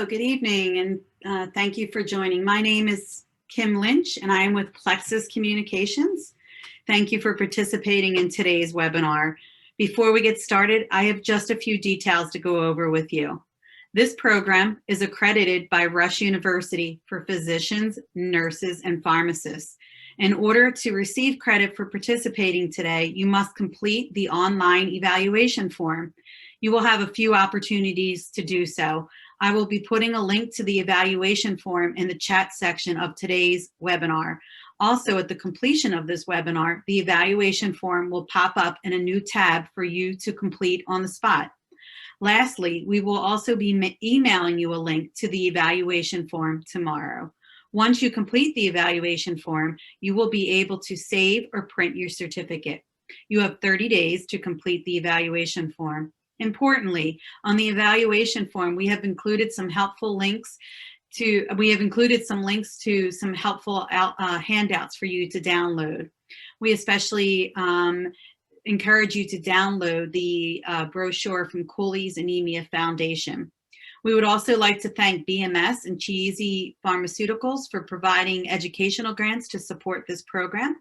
Good evening, and thank you for joining. My name is Kim Lynch, and I am with Plexus Communications. Thank you for participating in today's webinar. Before we get started, I have just a few details to go over with you. This program is accredited by Rush University for physicians, nurses, and pharmacists. In order to receive credit for participating today, you must complete the online evaluation form. You will have a few opportunities to do so. I will be putting a link to the evaluation form in the chat section of today's webinar. Also, at the completion of this webinar, the evaluation form will pop up in a new tab for you to complete on the spot. Lastly, we will also be emailing you a link to the evaluation form tomorrow. Once you complete the evaluation form, you will be able to save or print your certificate. You have 30 days to complete the evaluation form. Importantly, on the evaluation form, we have included some helpful links to some helpful handouts for you to download. We especially encourage you to download the brochure from Cooley's Anemia Foundation. We would also like to thank BMS and Cheesy Pharmaceuticals for providing educational grants to support this program.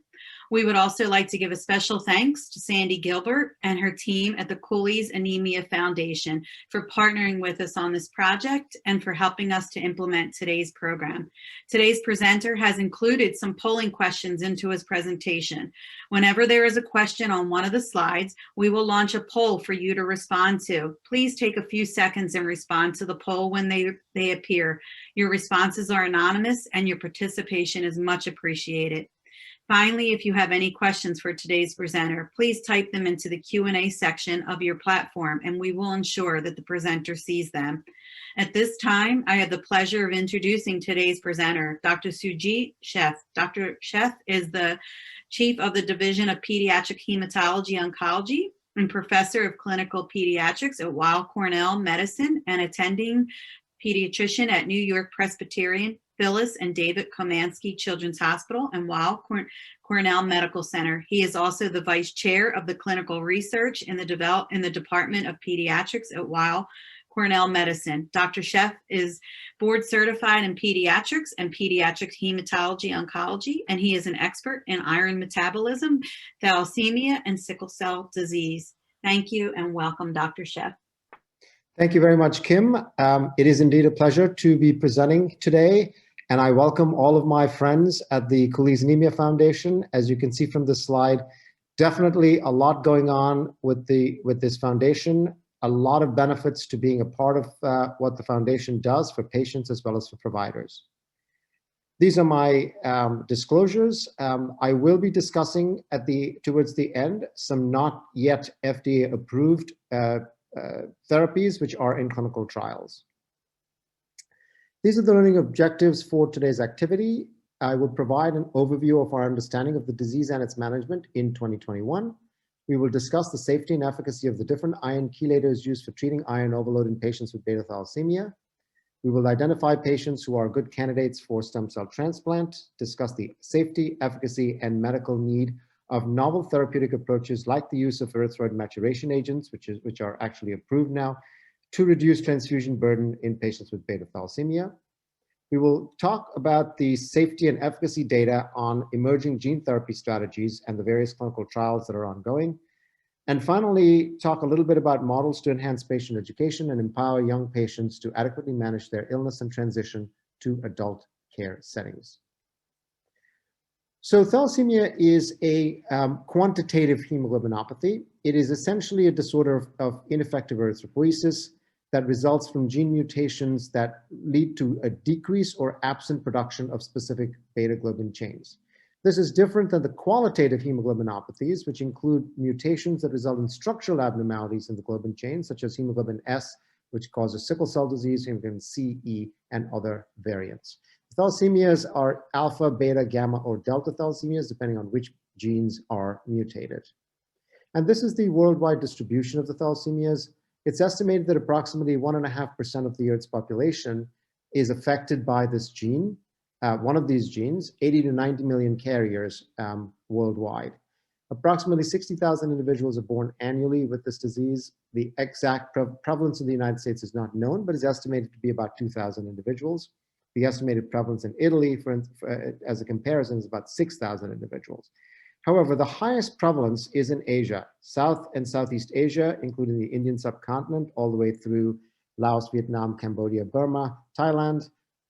We would also like to give a special thanks to Sandy Gilbert and her team at the Cooley's Anemia Foundation for partnering with us on this project and for helping us to implement today's program. Today's presenter has included some polling questions into his presentation. Whenever there is a question on one of the slides, we will launch a poll for you to respond to. Please take a few seconds and respond to the poll when they appear. Your responses are anonymous and your participation is much appreciated. Finally, if you have any questions for today's presenter, please type them into the Q&A section of your platform and we will ensure that the presenter sees them. At this time, I have the pleasure of introducing today's presenter, Dr. Sujit Sheth. Dr. Sheth is the Chief of the Division of Pediatric Hematology Oncology and Professor of Clinical Pediatrics at Weill Cornell Medicine and attending pediatrician at New York Presbyterian Phyllis and David Komansky Children's Hospital and Weill Cornell Medical Center. He is also the Vice Chair of the Clinical Research in the Department of Pediatrics at Weill Cornell Medicine. Dr. Sheth is board certified in pediatrics and pediatric hematology oncology, and he is an expert in iron metabolism, thalassemia, and sickle cell disease. Thank you and welcome, Dr. Sheth. Thank you very much, Kim. It is indeed a pleasure to be presenting today, and I welcome all of my friends at the Cooley's Anemia Foundation. As you can see from this slide, definitely a lot going on with this foundation, a lot of benefits to being a part of what the foundation does for patients as well as for providers. These are my disclosures. I will be discussing towards the end some not yet FDA approved therapies which are in clinical trials. These are the learning objectives for today's activity. I will provide an overview of our understanding of the disease and its management in 2021. We will discuss the safety and efficacy of the different iron chelators used for treating iron overload in patients with beta-thalassemia. We will identify patients who are good candidates for stem cell transplant, discuss the safety, efficacy, and medical need of novel therapeutic approaches like the use of erythroid maturation agents, which are actually approved now, to reduce transfusion burden in patients with beta-thalassemia. We will talk about the safety and efficacy data on emerging gene therapy strategies and the various clinical trials that are ongoing. And finally, talk a little bit about models to enhance patient education and empower young patients to adequately manage their illness and transition to adult care settings. So thalassemia is a quantitative hemoglobinopathy. It is essentially a disorder of ineffective erythropoiesis that results from gene mutations that lead to a decrease or absent production of specific beta globin chains. This is different than the qualitative hemoglobinopathies, which include mutations that result in structural abnormalities in the globin chain, such as hemoglobin S, which causes sickle cell disease, hemoglobin C, E, and other variants. Thalassemias are alpha, beta, gamma, or delta thalassemias, depending on which genes are mutated. And this is the worldwide distribution of the thalassemias. It's estimated that approximately 1.5% of the Earth's population is affected by this gene, one of these genes, 80 to 90 million carriers worldwide. Approximately 60,000 individuals are born annually with this disease. The exact prevalence in the United States is not known, but is estimated to be about 2,000 individuals. The estimated prevalence in Italy, as a comparison, is about 6,000 individuals. However, the highest prevalence is in Asia, South and Southeast Asia, including the Indian subcontinent, all the way through Laos, Vietnam, Cambodia, Burma, Thailand,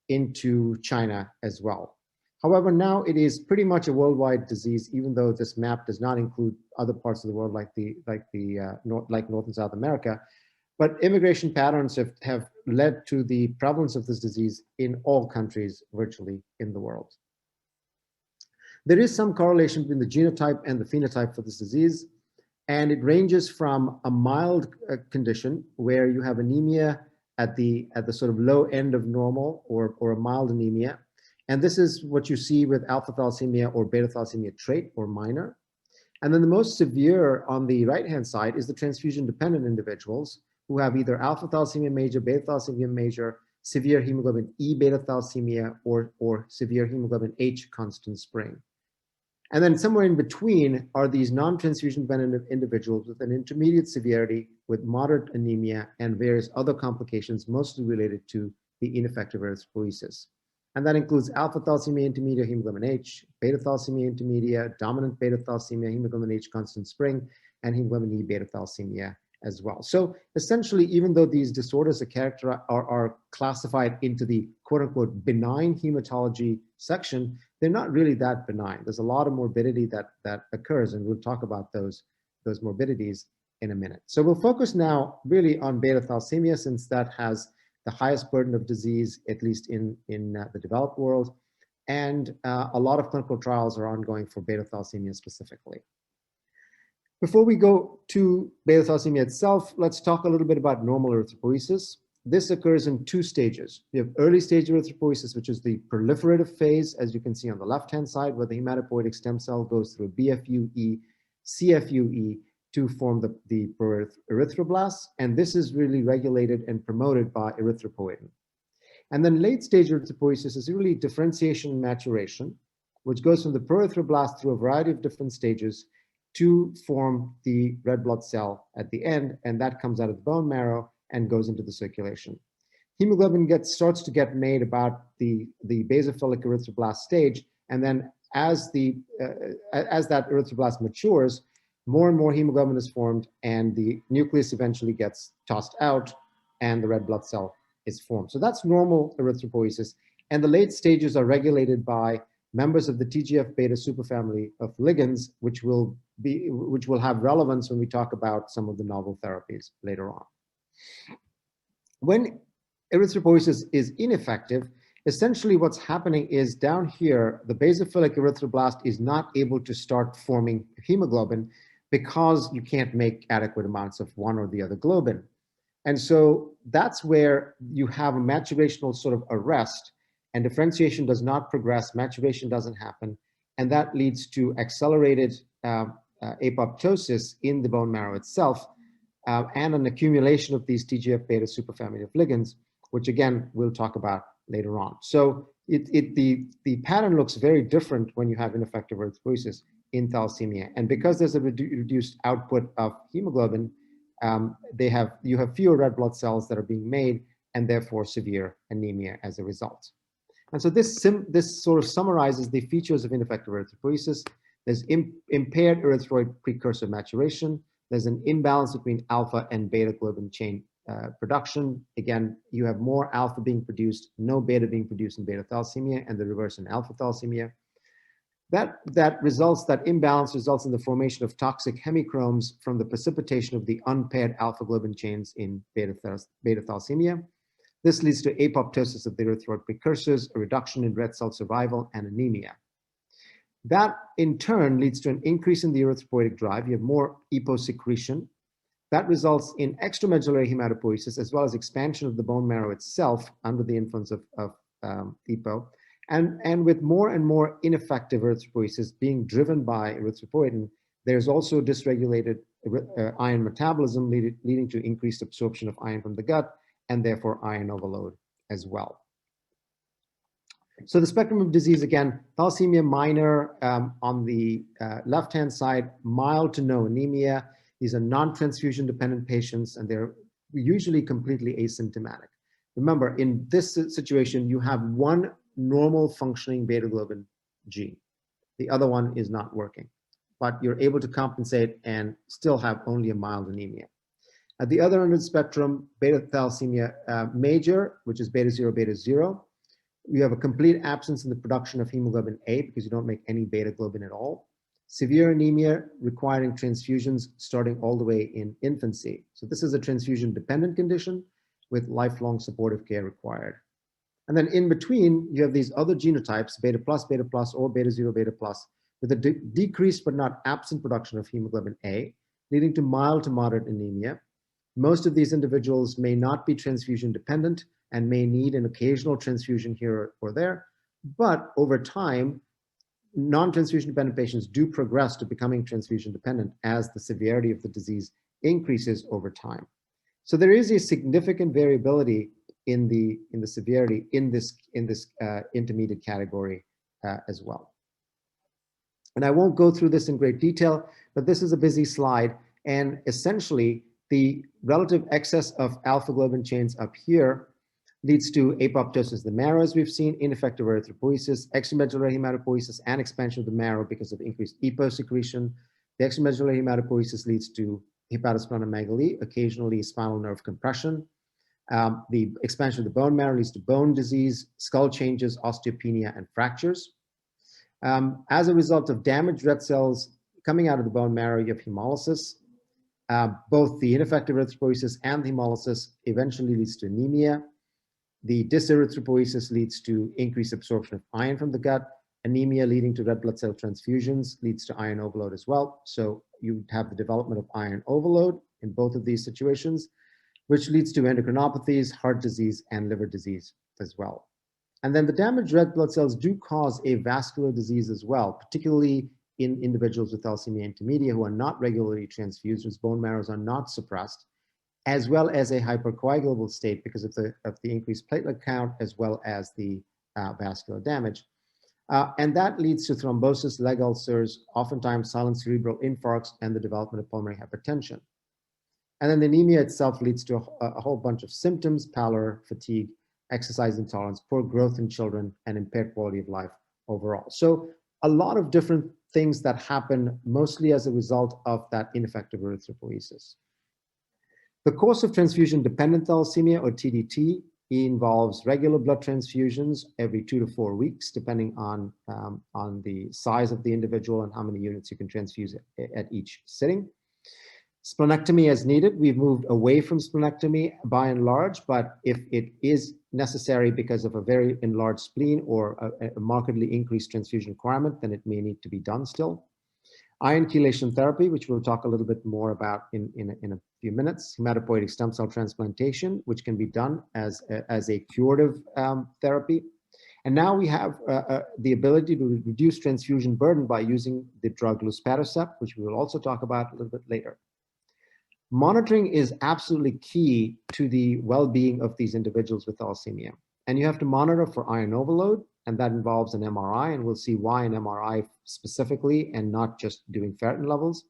into China as well. However, now it is pretty much a worldwide disease, even though this map does not include other parts of the world like North and South America. But immigration patterns have led to the prevalence of this disease in all countries virtually in the world. There is some correlation between the genotype and the phenotype for this disease, and it ranges from a mild condition where you have anemia at the sort of low end of normal or a mild anemia. And this is what you see with alpha thalassemia or beta thalassemia trait or minor. And then the most severe on the right-hand side is the transfusion-dependent individuals who have either alpha thalassemia major, beta thalassemia major, severe hemoglobin E beta thalassemia, or severe hemoglobin H constant spring. And then somewhere in between are these non-transfusion dependent individuals with an intermediate severity with moderate anemia and various other complications, mostly related to the ineffective erythropoiesis. And that includes alpha thalassemia intermedia, hemoglobin H, beta thalassemia intermedia, dominant beta thalassemia, hemoglobin H constant spring, and hemoglobin E beta thalassemia as well. So essentially, even though these disorders are classified into the quote unquote benign hematology section, they're not really that benign. There's a lot of morbidity that occurs, and we'll talk about those morbidities in a minute. So we'll focus now really on beta thalassemia, since that has the highest burden of disease, at least in the developed world. And a lot of clinical trials are ongoing for beta thalassemia specifically. Before we go to beta thalassemia itself, let's talk a little bit about normal erythropoiesis. This occurs in two stages. We have early stage erythropoiesis, which is the proliferative phase, as you can see on the left-hand side, where the hematopoietic stem cell goes through BFUE, CFUE to form the erythroblasts, and this is really regulated and promoted by erythropoietin. And then late stage erythropoiesis is really differentiation and maturation, which goes from the proerythroblast through a variety of different stages to form the red blood cell at the end, and that comes out of the bone marrow and goes into the circulation. Hemoglobin starts to get made about the basophilic erythroblast stage, and then as that erythroblast matures, more and more hemoglobin is formed, and the nucleus eventually gets tossed out, and the red blood cell is formed. So that's normal erythropoiesis, and the late stages are regulated by members of the TGF-beta superfamily of ligands, which will have relevance when we talk about some of the novel therapies later on. When erythropoiesis is ineffective, essentially what's happening is down here, the basophilic erythroblast is not able to start forming hemoglobin because you can't make adequate amounts of one or the other globin. And so that's where you have a maturational sort of arrest, and differentiation does not progress, maturation doesn't happen, and that leads to accelerated apoptosis in the bone marrow itself, and an accumulation of these TGF-beta superfamily of ligands, which again, we'll talk about later on. So the pattern looks very different when you have ineffective erythropoiesis in thalassemia. And because there's a reduced output of hemoglobin, you have fewer red blood cells that are being made, and therefore severe anemia as a result. And so this sort of summarizes the features of ineffective erythropoiesis. There's impaired erythroid precursor maturation. There's an imbalance between alpha and beta globin chain production. Again, you have more alpha being produced, no beta being produced in beta thalassemia, and the reverse in alpha thalassemia. That imbalance results in the formation of toxic hemichromes from the precipitation of the unpaired alpha globin chains in beta thalassemia. This leads to apoptosis of the erythroid precursors, a reduction in red cell survival, and anemia. That in turn leads to an increase in the erythropoietic drive. You have more EPO secretion. That results in extramedullary hematopoiesis, as well as expansion of the bone marrow itself under the influence of EPO. And with more and more ineffective erythropoiesis being driven by erythropoietin, there's also dysregulated iron metabolism leading to increased absorption of iron from the gut, and therefore iron overload as well. So the spectrum of disease, again, thalassemia minor on the left-hand side, mild to no anemia. These are non-transfusion dependent patients, and they're usually completely asymptomatic. Remember, in this situation, you have one normal functioning beta globin gene. The other one is not working, but you're able to compensate and still have only a mild anemia. At the other end of the spectrum, beta-thalassemia major, which is beta 0, beta 0. You have a complete absence in the production of hemoglobin A because you don't make any beta globin at all. Severe anemia requiring transfusions starting all the way in infancy. So this is a transfusion dependent condition with lifelong supportive care required. And then in between, you have these other genotypes, beta plus, or beta 0, beta plus, with a decreased but not absent production of hemoglobin A, leading to mild to moderate anemia. Most of these individuals may not be transfusion dependent and may need an occasional transfusion here or there, but over time, non-transfusion dependent patients do progress to becoming transfusion dependent as the severity of the disease increases over time. So there is a significant variability in the severity in this intermediate category as well. And I won't go through this in great detail, but this is a busy slide, and essentially the relative excess of alpha globin chains up here leads to apoptosis of the marrow, as we've seen, ineffective erythropoiesis, extramedullary hematopoiesis, and expansion of the marrow because of increased EPO secretion. The extramedullary hematopoiesis leads to hepatosplenomegaly, occasionally spinal nerve compression. The expansion of the bone marrow leads to bone disease, skull changes, osteopenia, and fractures. As a result of damaged red cells coming out of the bone marrow, you have hemolysis. Both the ineffective erythropoiesis and the hemolysis eventually leads to anemia. The dyserythropoiesis leads to increased absorption of iron from the gut. Anemia leading to red blood cell transfusions leads to iron overload as well. So you have the development of iron overload in both of these situations, which leads to endocrinopathies, heart disease, and liver disease as well. And then the damaged red blood cells do cause a vascular disease as well, particularly in individuals with thalassemia intermedia who are not regularly transfused, whose bone marrows are not suppressed, as well as a hypercoagulable state because of the increased platelet count, as well as the vascular damage. And that leads to thrombosis, leg ulcers, oftentimes silent cerebral infarcts, and the development of pulmonary hypertension. And then the anemia itself leads to a whole bunch of symptoms: pallor, fatigue, exercise intolerance, poor growth in children, and impaired quality of life overall. So a lot of different things that happen mostly as a result of that ineffective erythropoiesis. The course of transfusion-dependent thalassemia, or TDT, involves regular blood transfusions every 2 to 4 weeks, depending on the size of the individual and how many units you can transfuse at each sitting. Splenectomy as needed. We've moved away from splenectomy by and large, but if it is necessary because of a very enlarged spleen or a markedly increased transfusion requirement, then it may need to be done still. Iron chelation therapy, which we'll talk a little bit more about in a few minutes. Hematopoietic stem cell transplantation, which can be done as a curative therapy. And now we have the ability to reduce transfusion burden by using the drug luspatercept, which we will also talk about a little bit later. Monitoring is absolutely key to the well-being of these individuals with thalassemia. And you have to monitor for iron overload, and that involves an MRI, and we'll see why an MRI specifically and not just doing ferritin levels.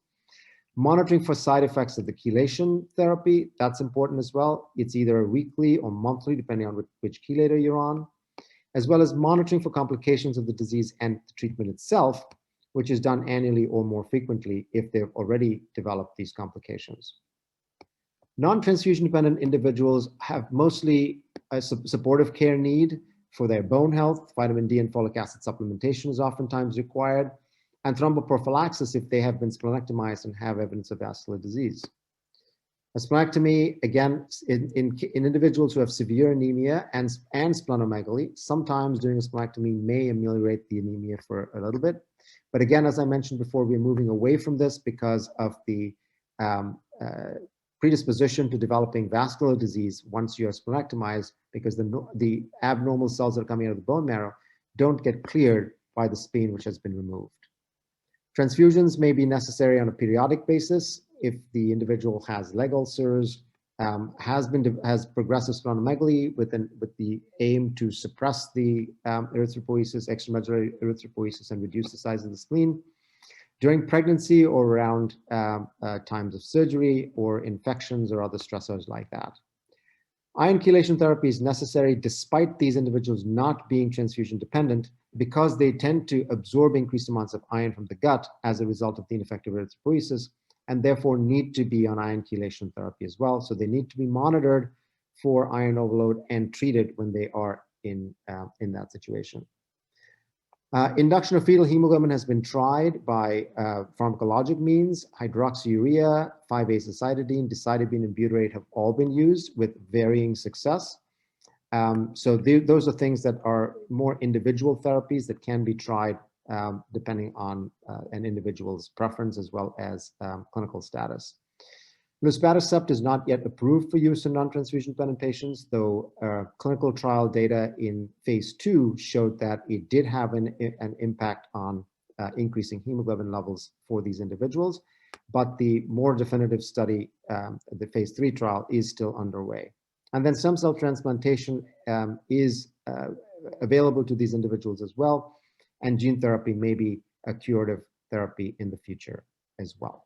Monitoring for side effects of the chelation therapy, that's important as well. It's either weekly or monthly, depending on which chelator you're on, as well as monitoring for complications of the disease and the treatment itself, which is done annually or more frequently if they've already developed these complications. Non-transfusion dependent individuals have mostly a supportive care need for their bone health. Vitamin D and folic acid supplementation is oftentimes required, and thromboprophylaxis if they have been splenectomized and have evidence of vascular disease. A splenectomy, again, in individuals who have severe anemia and splenomegaly, sometimes doing a splenectomy may ameliorate the anemia for a little bit. But again, as I mentioned before, we're moving away from this because of the predisposition to developing vascular disease once you are splenectomized, because the abnormal cells that are coming out of the bone marrow don't get cleared by the spleen, which has been removed. Transfusions may be necessary on a periodic basis if the individual has leg ulcers has progressive splenomegaly with the aim to suppress the erythropoiesis, extramedullary erythropoiesis, and reduce the size of the spleen during pregnancy or around times of surgery or infections or other stressors like that. Iron chelation therapy is necessary despite these individuals not being transfusion dependent because they tend to absorb increased amounts of iron from the gut as a result of the ineffective erythropoiesis and therefore need to be on iron chelation therapy as well. So they need to be monitored for iron overload and treated when they are in that situation. Induction of fetal hemoglobin has been tried by pharmacologic means. Hydroxyurea, 5-azacitidine, decitabine, and butyrate have all been used with varying success. So those are things that are more individual therapies that can be tried depending on an individual's preference as well as clinical status. Luspatercept is not yet approved for use in non-transfusion dependent patients, though clinical trial data in phase 2 showed that it did have an impact on increasing hemoglobin levels for these individuals. But the more definitive study, the phase 3 trial, is still underway. And then stem cell transplantation is available to these individuals as well, and gene therapy may be a curative therapy in the future as well.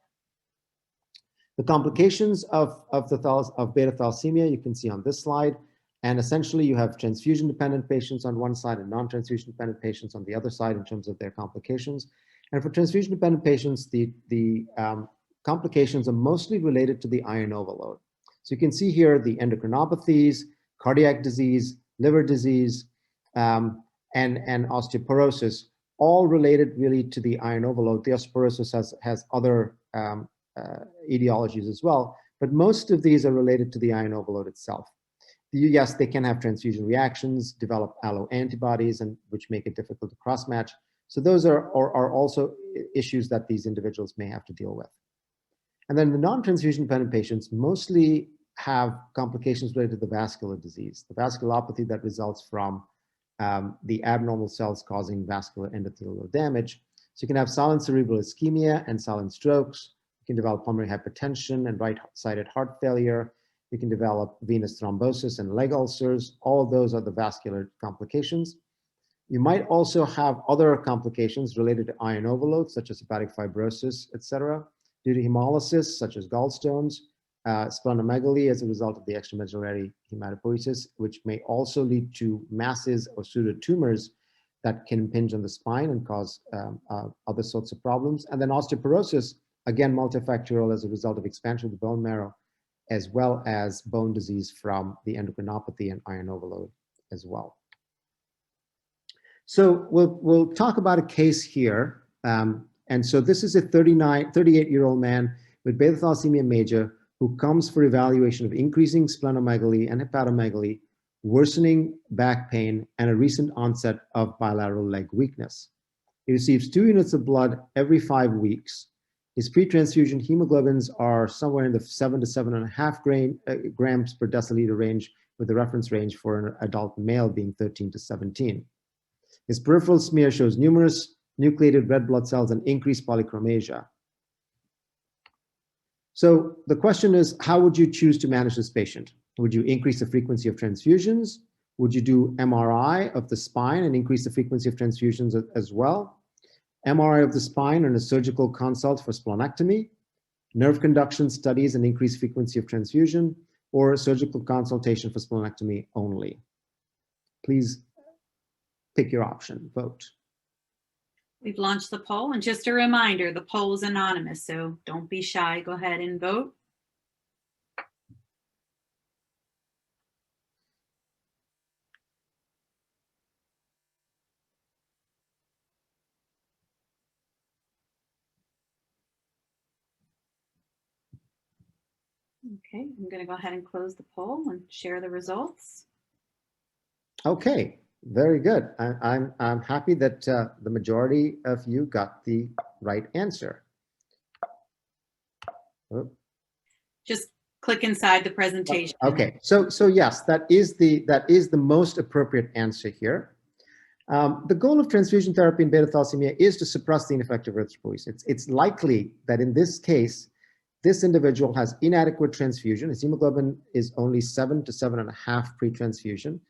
The complications of beta-thalassemia you can see on this slide, and essentially you have transfusion-dependent patients on one side and non-transfusion-dependent patients on the other side in terms of their complications. And for transfusion-dependent patients, the complications are mostly related to the iron overload. So you can see here the endocrinopathies, cardiac disease, liver disease, and osteoporosis, all related really to the iron overload. The osteoporosis has other etiologies as well, but most of these are related to the iron overload itself. Yes, they can have transfusion reactions, develop alloantibodies, and which make it difficult to cross-match. So those are also issues that these individuals may have to deal with. And then the non-transfusion dependent patients mostly have complications related to the vascular disease, the vasculopathy that results from the abnormal cells causing vascular endothelial damage. So you can have silent cerebral ischemia and silent strokes. You can develop pulmonary hypertension and right-sided heart failure. You can develop venous thrombosis and leg ulcers. All of those are the vascular complications. You might also have other complications related to iron overload, such as hepatic fibrosis, etc., due to hemolysis, such as gallstones, splenomegaly as a result of the extramedullary hematopoiesis, which may also lead to masses or pseudotumors that can impinge on the spine and cause other sorts of problems. And then osteoporosis, again, multifactorial as a result of expansion of the bone marrow, as well as bone disease from the endocrinopathy and iron overload as well. So we'll talk about a case here. And so this is a 38-year-old man with beta-thalassemia major who comes for evaluation of increasing splenomegaly and hepatomegaly, worsening back pain, and a recent onset of bilateral leg weakness. He receives 2 units of blood every 5 weeks. His pre-transfusion hemoglobins are somewhere in the 7 to 7.5 grams per deciliter range, with the reference range for an adult male being 13 to 17. His peripheral smear shows numerous nucleated red blood cells and increased polychromasia. So the question is, how would you choose to manage this patient? Would you increase the frequency of transfusions? Would you do MRI of the spine and increase the frequency of transfusions as well? MRI of the spine and a surgical consult for splenectomy, nerve conduction studies and increased frequency of transfusion, or a surgical consultation for splenectomy only? Please pick your option, vote. We've launched the poll, and just a reminder, the poll is anonymous, so don't be shy. Go ahead and vote. Okay, I'm going to go ahead and close the poll and share the results. Okay, very good. I'm happy that the majority of you got the right answer. Oh. Just click inside the presentation. Okay, so yes, that is the most appropriate answer here. The goal of transfusion therapy in beta thalassemia is to suppress the ineffective erythropoiesis. It's likely that in this case, this individual has inadequate transfusion. His hemoglobin is only 7 to 7.5 pre-transfusion.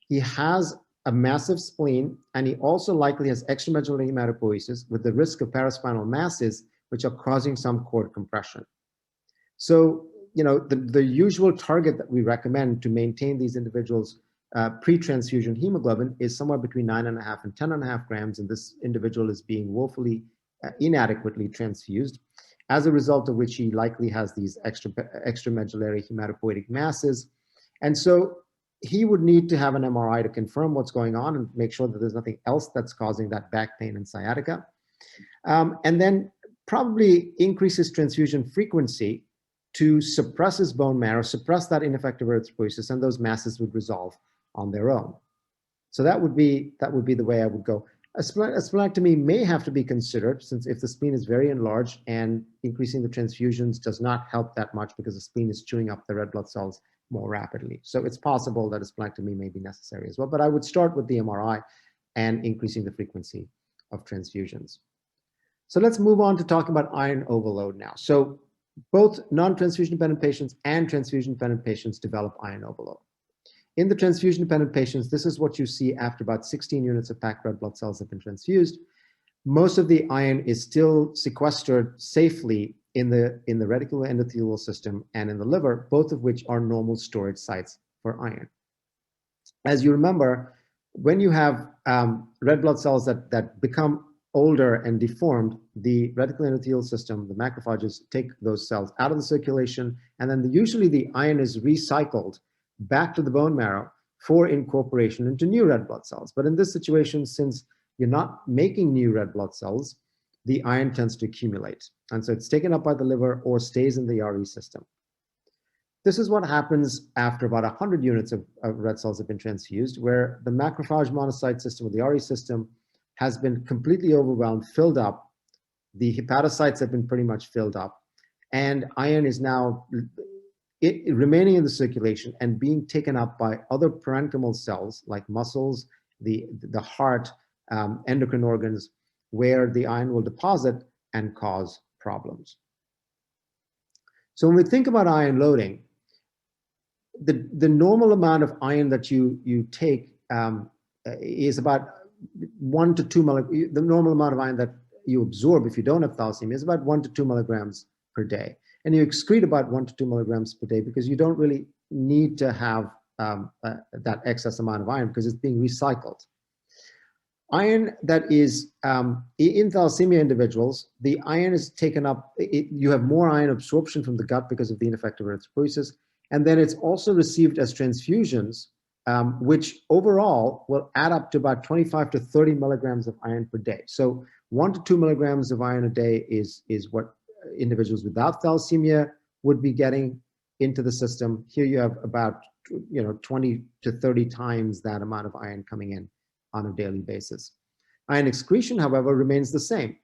He has a massive spleen, and he also likely has extramedullary hematopoiesis with the risk of paraspinal masses, which are causing some cord compression. So, the usual target that we recommend to maintain these individuals' pre-transfusion hemoglobin is somewhere between 9.5 and 10.5 grams, and this individual is being woefully inadequately transfused, as a result of which he likely has these extramedullary hematopoietic masses. And so he would need to have an MRI to confirm what's going on and make sure that there's nothing else that's causing that back pain and sciatica. And then probably increase his transfusion frequency to suppress his bone marrow, suppress that ineffective erythropoiesis, and those masses would resolve on their own. So that would be the way I would go. A splenectomy may have to be considered, since if the spleen is very enlarged and increasing the transfusions does not help that much because the spleen is chewing up the red blood cells more rapidly. So it's possible that a splenectomy may be necessary as well, but I would start with the MRI and increasing the frequency of transfusions. So let's move on to talking about iron overload now. So both non-transfusion dependent patients and transfusion dependent patients develop iron overload. In the transfusion dependent patients, this is what you see after about 16 units of packed red blood cells have been transfused. Most of the iron is still sequestered safely in the reticular endothelial system and in the liver, both of which are normal storage sites for iron. As you remember, when you have red blood cells that become older and deformed, the reticular endothelial system, the macrophages, take those cells out of the circulation, and then usually the iron is recycled back to the bone marrow for incorporation into new red blood cells. But in this situation, since you're not making new red blood cells, the iron tends to accumulate. And so it's taken up by the liver or stays in the RE system. This is what happens after about 100 units of red cells have been transfused, where the macrophage monocyte system or the RE system has been completely overwhelmed, filled up. The hepatocytes have been pretty much filled up. And iron is now remaining in the circulation and being taken up by other parenchymal cells like muscles, the heart, endocrine organs, where the iron will deposit and cause problems. So when we think about iron loading, the normal amount of iron that you take is about 1 to 2 milligrams. The normal amount of iron that you absorb if you don't have thalassemia is about 1 to 2 milligrams per day. And you excrete about 1 to 2 milligrams per day because you don't really need to have that excess amount of iron because it's being recycled. Iron that is in thalassemia individuals, the iron is taken up, you have more iron absorption from the gut because of the ineffective erythropoiesis, and then it's also received as transfusions, which overall will add up to about 25 to 30 milligrams of iron per day. So 1 to 2 milligrams of iron a day is what individuals without thalassemia would be getting into the system. Here you have about 20 to 30 times that amount of iron coming in on a daily basis. Iron excretion, however, remains the same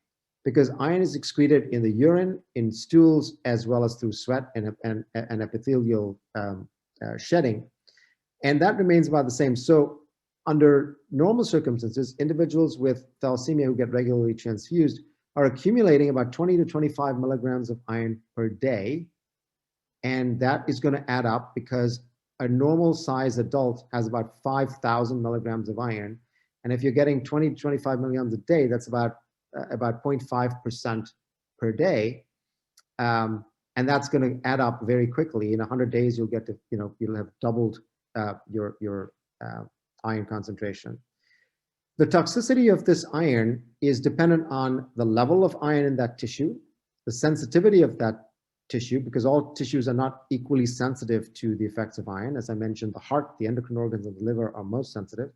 because iron is excreted in the urine, in stools, as well as through sweat and epithelial shedding. And that remains about the same. So under normal circumstances, individuals with thalassemia who get regularly transfused are accumulating about 20 to 25 milligrams of iron per day. And that is going to add up because a normal size adult has about 5,000 milligrams of iron. And if you're getting 20 to 25 milligrams a day, that's about 0.5% per day. And that's going to add up very quickly. In 100 days, you'll get to, you'll have doubled your iron concentration. The toxicity of this iron is dependent on the level of iron in that tissue, the sensitivity of that tissue, because all tissues are not equally sensitive to the effects of iron. As I mentioned, the heart, the endocrine organs, and the liver are most sensitive,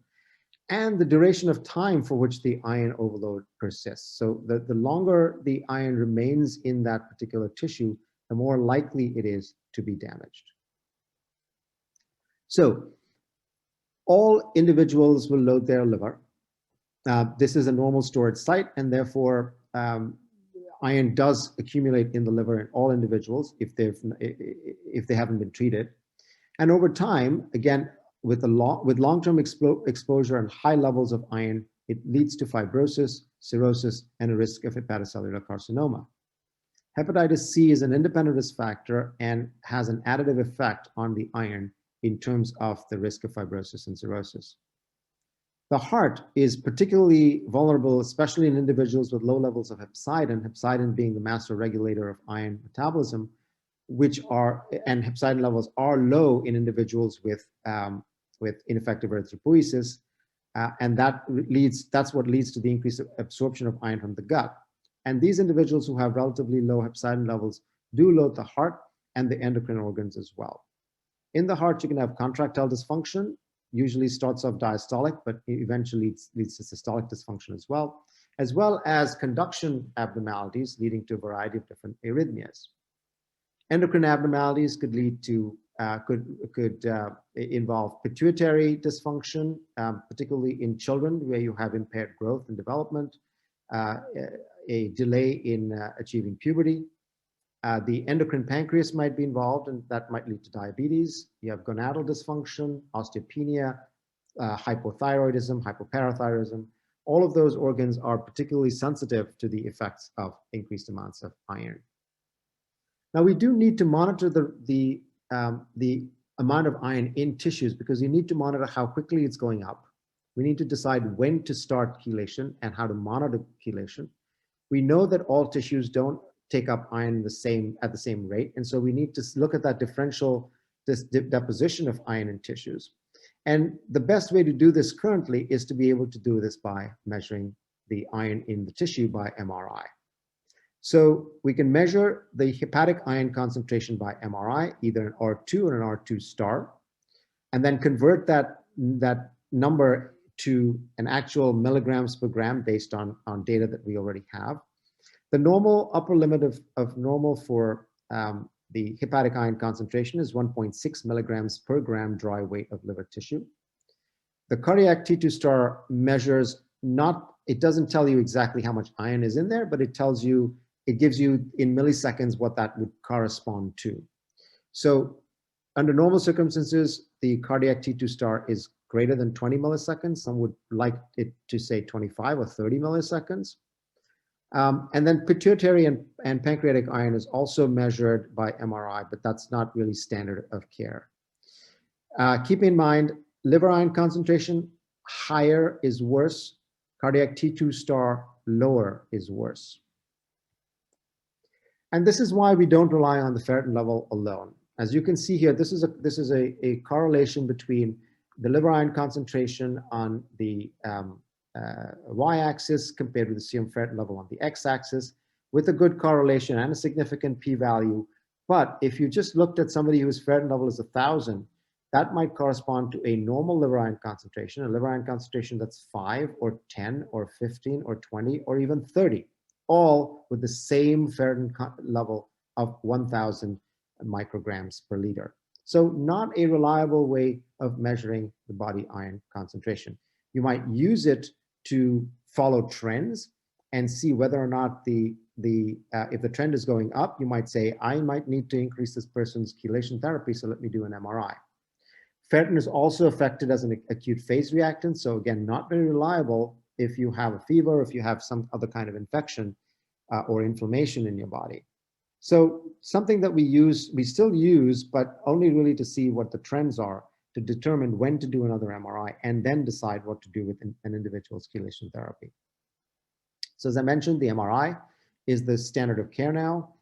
and the duration of time for which the iron overload persists. So the longer the iron remains in that particular tissue, the more likely it is to be damaged. So all individuals will load their liver. This is a normal storage site, and therefore iron does accumulate in the liver in all individuals if they haven't been treated. And over time, again, with long-term exposure and high levels of iron, it leads to fibrosis, cirrhosis, and a risk of hepatocellular carcinoma. Hepatitis C is an independent risk factor and has an additive effect on the iron in terms of the risk of fibrosis and cirrhosis. The heart is particularly vulnerable, especially in individuals with low levels of hepcidin being the master regulator of iron metabolism, and hepcidin levels are low in individuals with ineffective erythropoiesis, and that's what leads to the increased absorption of iron from the gut. And these individuals who have relatively low hepcidin levels do load the heart and the endocrine organs as well. In the heart, you can have contractile dysfunction, usually starts off diastolic, but eventually leads to systolic dysfunction as well as conduction abnormalities leading to a variety of different arrhythmias. Endocrine abnormalities could lead to involve pituitary dysfunction, particularly in children where you have impaired growth and development, a delay in achieving puberty. The endocrine pancreas might be involved, and that might lead to diabetes. You have gonadal dysfunction, osteopenia, hypothyroidism, hypoparathyroidism. All of those organs are particularly sensitive to the effects of increased amounts of iron. Now, we do need to monitor the amount of iron in tissues because you need to monitor how quickly it's going up. We need to decide when to start chelation and how to monitor chelation. We know that all tissues don't take up iron at the same rate, and so we need to look at that differential deposition of iron in tissues. And the best way to do this currently is to be able to do this by measuring the iron in the tissue by MRI. So we can measure the hepatic iron concentration by MRI, either an R2 or an R2 star, and then convert that number to an actual milligrams per gram based on data that we already have. The normal upper limit of normal for the hepatic iron concentration is 1.6 milligrams per gram dry weight of liver tissue. The cardiac T2 star measures it doesn't tell you exactly how much iron is in there, but it gives you in milliseconds what that would correspond to. So under normal circumstances, the cardiac T2 star is greater than 20 milliseconds. Some would like it to say 25 or 30 milliseconds. And then pituitary and pancreatic iron is also measured by MRI, but that's not really standard of care. Keep in mind, liver iron concentration higher is worse. Cardiac T2 star lower is worse. And this is why we don't rely on the ferritin level alone. As you can see here, this is a correlation between the liver iron concentration on the y-axis compared with the serum ferritin level on the x-axis, with a good correlation and a significant p-value. But if you just looked at somebody whose ferritin level is 1,000, that might correspond to a normal liver iron concentration, a liver iron concentration that's 5 or 10 or 15 or 20 or even 30, all with the same ferritin level of 1,000 micrograms per liter. So not a reliable way of measuring the body iron concentration. You might use it to follow trends and see whether or not if the trend is going up, you might say, I might need to increase this person's chelation therapy, so let me do an MRI. Ferritin is also affected as an acute phase reactant, so again, not very reliable if you have a fever, if you have some other kind of infection or inflammation in your body. So something that we still use, but only really to see what the trends are, to determine when to do another MRI and then decide what to do with an individual's chelation therapy. So as I mentioned, the MRI is the standard of care now.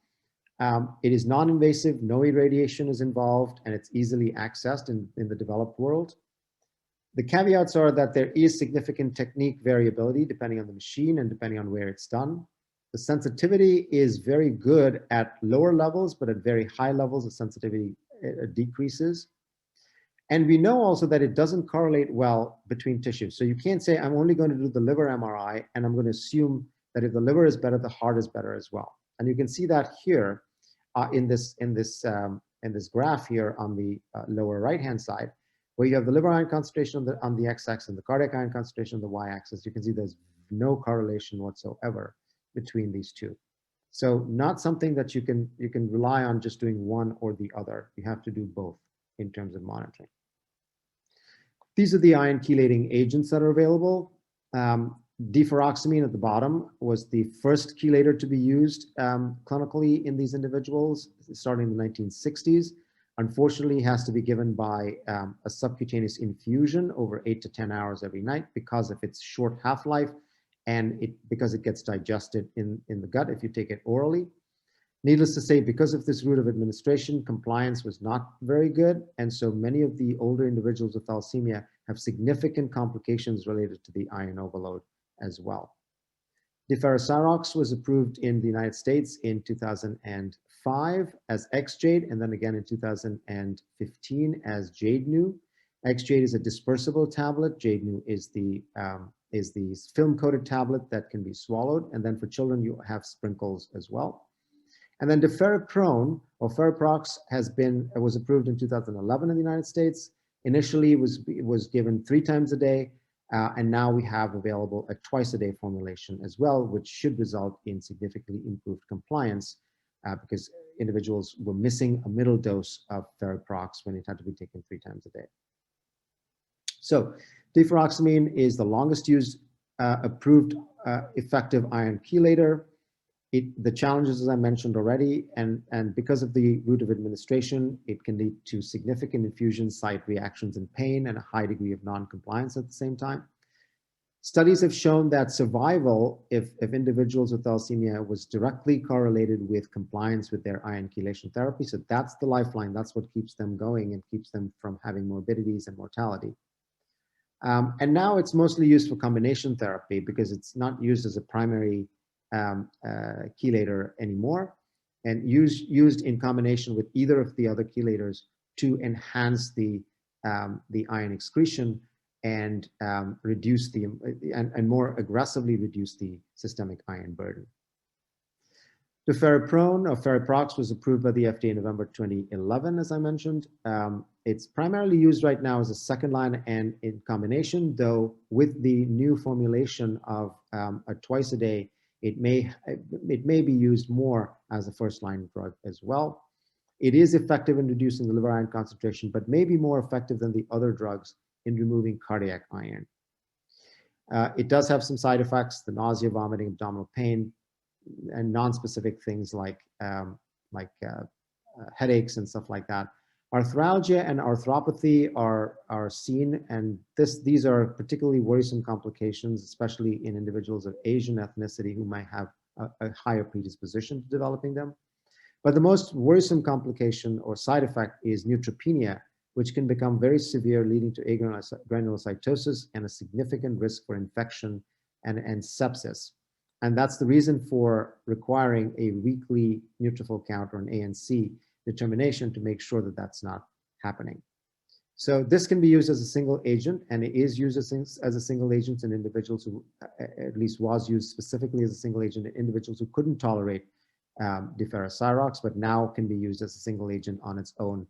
It is non-invasive, no irradiation is involved, and it's easily accessed in the developed world. The caveats are that there is significant technique variability depending on the machine and depending on where it's done. The sensitivity is very good at lower levels, but at very high levels, the sensitivity decreases. And we know also that it doesn't correlate well between tissues. So you can't say, I'm only going to do the liver MRI, and I'm going to assume that if the liver is better, the heart is better as well. And you can see that here in this graph here on the lower right-hand side, where you have the liver iron concentration on the x-axis and the cardiac iron concentration on the y-axis. You can see there's no correlation whatsoever between these two. So not something that you can rely on just doing one or the other. You have to do both in terms of monitoring. These are the iron chelating agents that are available. Deferoxamine at the bottom was the first chelator to be used clinically in these individuals starting in the 1960s. Unfortunately, it has to be given by a subcutaneous infusion over 8 to 10 hours every night because of its short half-life and because it gets digested in the gut if you take it orally. Needless to say, because of this route of administration, compliance was not very good. And so many of the older individuals with thalassemia have significant complications related to the iron overload as well. Deferoxamine was approved in the United States in 2005 as Xjade, and then again in 2015 as Jadenu. Xjade is a dispersible tablet. Jadenu is the film-coated tablet that can be swallowed. And then for children, you have sprinkles as well. And then deferiprone or Feriprox was approved in 2011 in the United States. Initially, it was given 3 times a day, and now we have available a twice-a-day formulation as well, which should result in significantly improved compliance because individuals were missing a middle dose of Feriprox when it had to be taken 3 times a day. So deferoxamine is the longest used approved effective iron chelator. The challenges, as I mentioned already, and because of the route of administration, it can lead to significant infusion site reactions and pain and a high degree of non-compliance at the same time. Studies have shown that survival, if individuals with thalassemia, was directly correlated with compliance with their iron chelation therapy. So that's the lifeline. That's what keeps them going and keeps them from having morbidities and mortality. And now it's mostly used for combination therapy because it's not used as a primary chelator anymore, and used in combination with either of the other chelators to enhance the iron excretion and reduce and more aggressively reduce the systemic iron burden. Deferiprone or Feriprox was approved by the FDA in November 2011, as I mentioned. It's primarily used right now as a second line and in combination, though with the new formulation of a twice a day, it may be used more as a first-line drug as well. It is effective in reducing the liver iron concentration, but may be more effective than the other drugs in removing cardiac iron. It does have some side effects: the nausea, vomiting, abdominal pain, and non-specific things like headaches and stuff like that. Arthralgia and arthropathy are seen, and these are particularly worrisome complications, especially in individuals of Asian ethnicity who might have a higher predisposition to developing them. But the most worrisome complication or side effect is neutropenia, which can become very severe, leading to agranulocytosis and a significant risk for infection and sepsis. And that's the reason for requiring a weekly neutrophil count or an ANC determination to make sure that that's not happening. So this can be used as a single agent, and it is used as a single agent in individuals who, at least was used specifically as a single agent in individuals who couldn't tolerate deferoxamine, but now can be used as a single agent on its own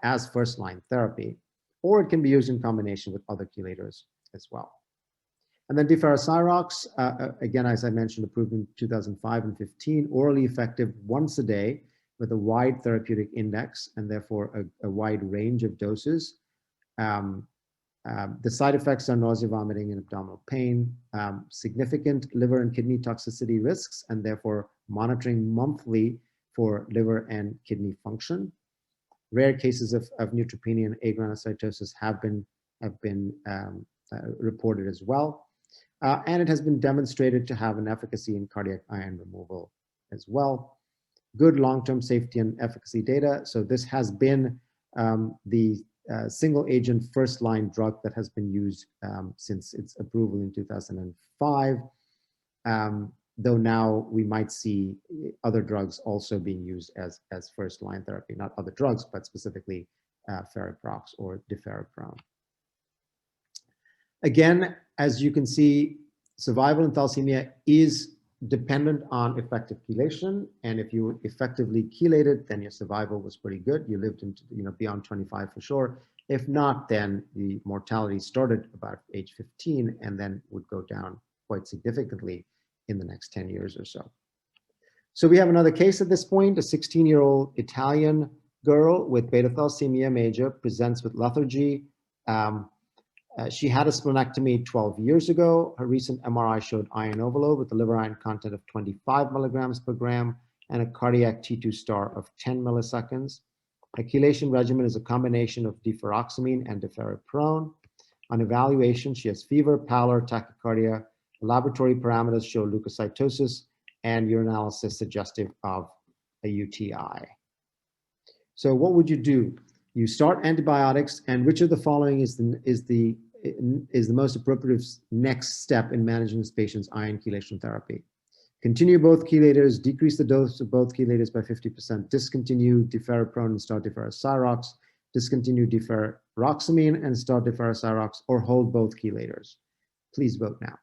as first-line therapy, or it can be used in combination with other chelators as well. And then deferoxamine, again, as I mentioned, approved in 2005 and 15, orally effective once a day with a wide therapeutic index and therefore a wide range of doses. The side effects are nausea, vomiting, and abdominal pain, significant liver and kidney toxicity risks, and therefore monitoring monthly for liver and kidney function. Rare cases of neutropenia and agranulocytosis have been reported as well. And it has been demonstrated to have an efficacy in cardiac iron removal as well. Good long-term safety and efficacy data. So this has been the single agent first-line drug that has been used since its approval in 2005. Though now we might see other drugs also being used as first-line therapy, not other drugs, but specifically Feriprox or deferiprone. Again, as you can see, survival in thalassemia is dependent on effective chelation, and if you effectively chelated, then your survival was pretty good. You lived into beyond 25 for sure. If not, then the mortality started about age 15 and then would go down quite significantly in the next 10 years or so. So we have another case at this point. A 16-year-old Italian girl with beta-thalassemia major presents with lethargy, She had a splenectomy 12 years ago. Her recent MRI showed iron overload with a liver iron content of 25 milligrams per gram and a cardiac T2 star of 10 milliseconds. A chelation regimen is a combination of deferoxamine and deferriprone. On evaluation, she has fever, pallor, tachycardia. Laboratory parameters show leukocytosis and urinalysis suggestive of a UTI. So what would you do? You start antibiotics, and which of the following is the most appropriate next step in managing this patient's iron chelation therapy? Continue both chelators, decrease the dose of both chelators by 50%, discontinue deferriprone and start deferrocyrox, discontinue deferroxamine and start deferrocyrox, or hold both chelators. Please vote now.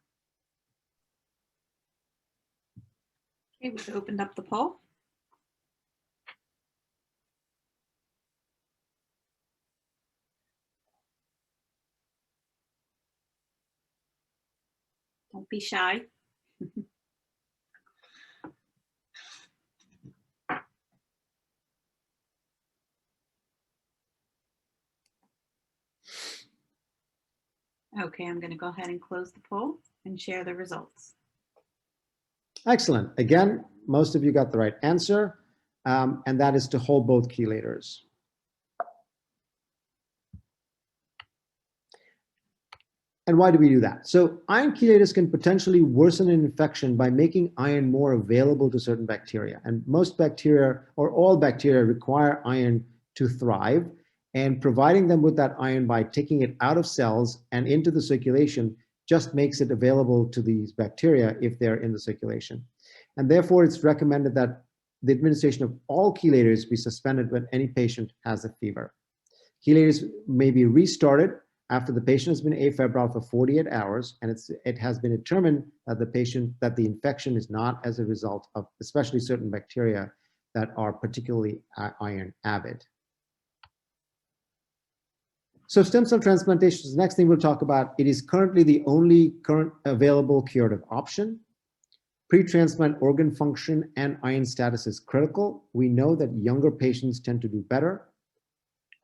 Okay, we've opened up the poll. Don't be shy. Okay, I'm going to go ahead and close the poll and share the results. Excellent. Again, most of you got the right answer, and that is to hold both chelators. And why do we do that? So iron chelators can potentially worsen an infection by making iron more available to certain bacteria. And most bacteria, or all bacteria, require iron to thrive. And providing them with that iron by taking it out of cells and into the circulation just makes it available to these bacteria if they're in the circulation. And therefore, it's recommended that the administration of all chelators be suspended when any patient has a fever. Chelators may be restarted after the patient has been afebrile for 48 hours, and it has been determined that the infection is not as a result of especially certain bacteria that are particularly iron avid. So stem cell transplantation is the next thing we'll talk about. It is currently the only current available curative option. Pre-transplant organ function and iron status is critical. We know that younger patients tend to do better.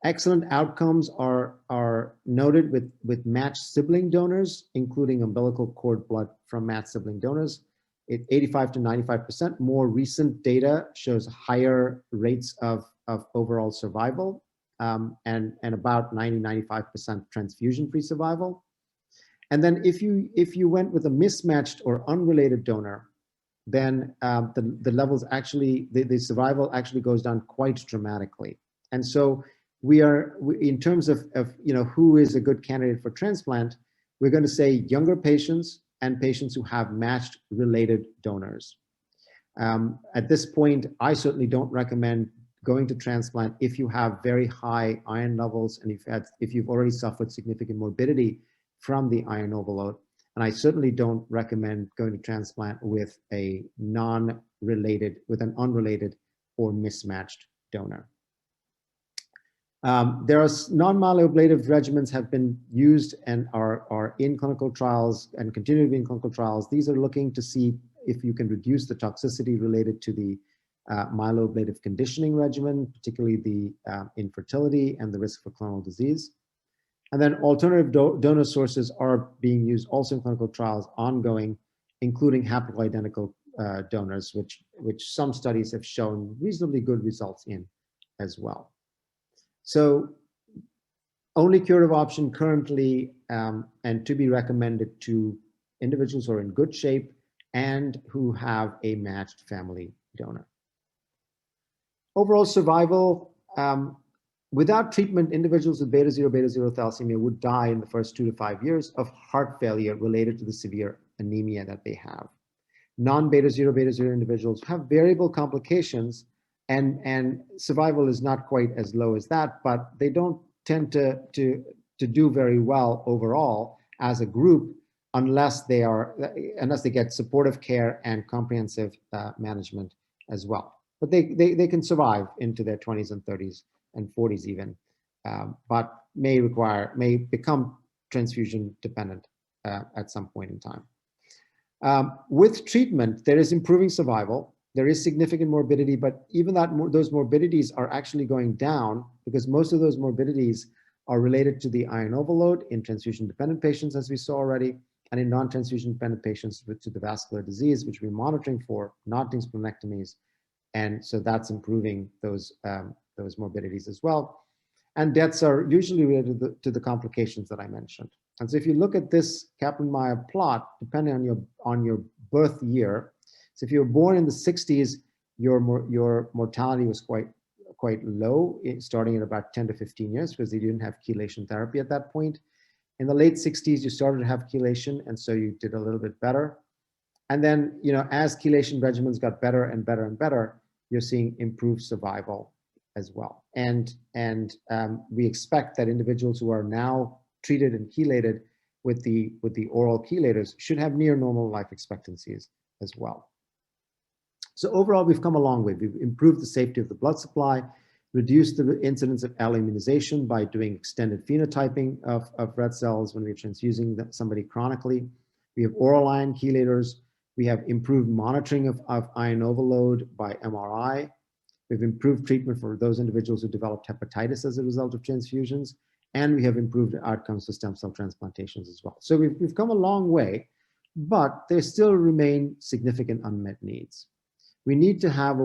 Excellent outcomes are noted with matched sibling donors, including umbilical cord blood from matched sibling donors. 85 to 95%. More recent data shows higher rates of overall survival and about 90-95% transfusion-free survival. And then if you went with a mismatched or unrelated donor, then the levels actually, the survival actually goes down quite dramatically. And so we in terms of who is a good candidate for transplant, we're going to say younger patients and patients who have matched related donors. At this point, I certainly don't recommend going to transplant if you have very high iron levels and if you've already suffered significant morbidity from the iron overload. And I certainly don't recommend going to transplant with an unrelated or mismatched donor. There are non-myeloablative regimens have been used and are in clinical trials and continue to be in clinical trials. These are looking to see if you can reduce the toxicity related to the myeloablative conditioning regimen, particularly the infertility and the risk for clonal disease. And then alternative donor sources are being used also in clinical trials ongoing, including haploidentical donors, which some studies have shown reasonably good results in as well. So only curative option currently and to be recommended to individuals who are in good shape and who have a matched family donor. Overall survival, without treatment, individuals with beta-0 thalassemia would die in the first 2 to 5 years of heart failure related to the severe anemia that they have. Non-beta-0 individuals have variable complications, and survival is not quite as low as that, but they don't tend to do very well overall as a group unless they get supportive care and comprehensive management as well. But they can survive into their 20s and 30s and 40s even, but may become transfusion dependent at some point in time. With treatment, there is improving survival. There is significant morbidity, but even those morbidities are actually going down because most of those morbidities are related to the iron overload in transfusion-dependent patients, as we saw already, and in non-transfusion-dependent patients to the vascular disease, which we're monitoring for, not doing splenectomies. And so that's improving those morbidities as well. And deaths are usually related to the complications that I mentioned. And so if you look at this Kaplan-Meier plot, depending on your birth year, so if you were born in the 60s, your mortality was quite low, starting at about 10 to 15 years, because you didn't have chelation therapy at that point. In the late 60s, you started to have chelation, and so you did a little bit better. And then, you know, as chelation regimens got better and better and better, you're seeing improved survival as well. And we expect that individuals who are now treated and chelated with the oral chelators should have near normal life expectancies as well. So overall, we've come a long way. We've improved the safety of the blood supply, reduced the incidence of alloimmunization by doing extended phenotyping of red cells when we're transfusing somebody chronically. We have oral iron chelators. We have improved monitoring of iron overload by MRI. We've improved treatment for those individuals who developed hepatitis as a result of transfusions. And we have improved outcomes for stem cell transplantations as well. So we've come a long way, but there still remain significant unmet needs. We need to have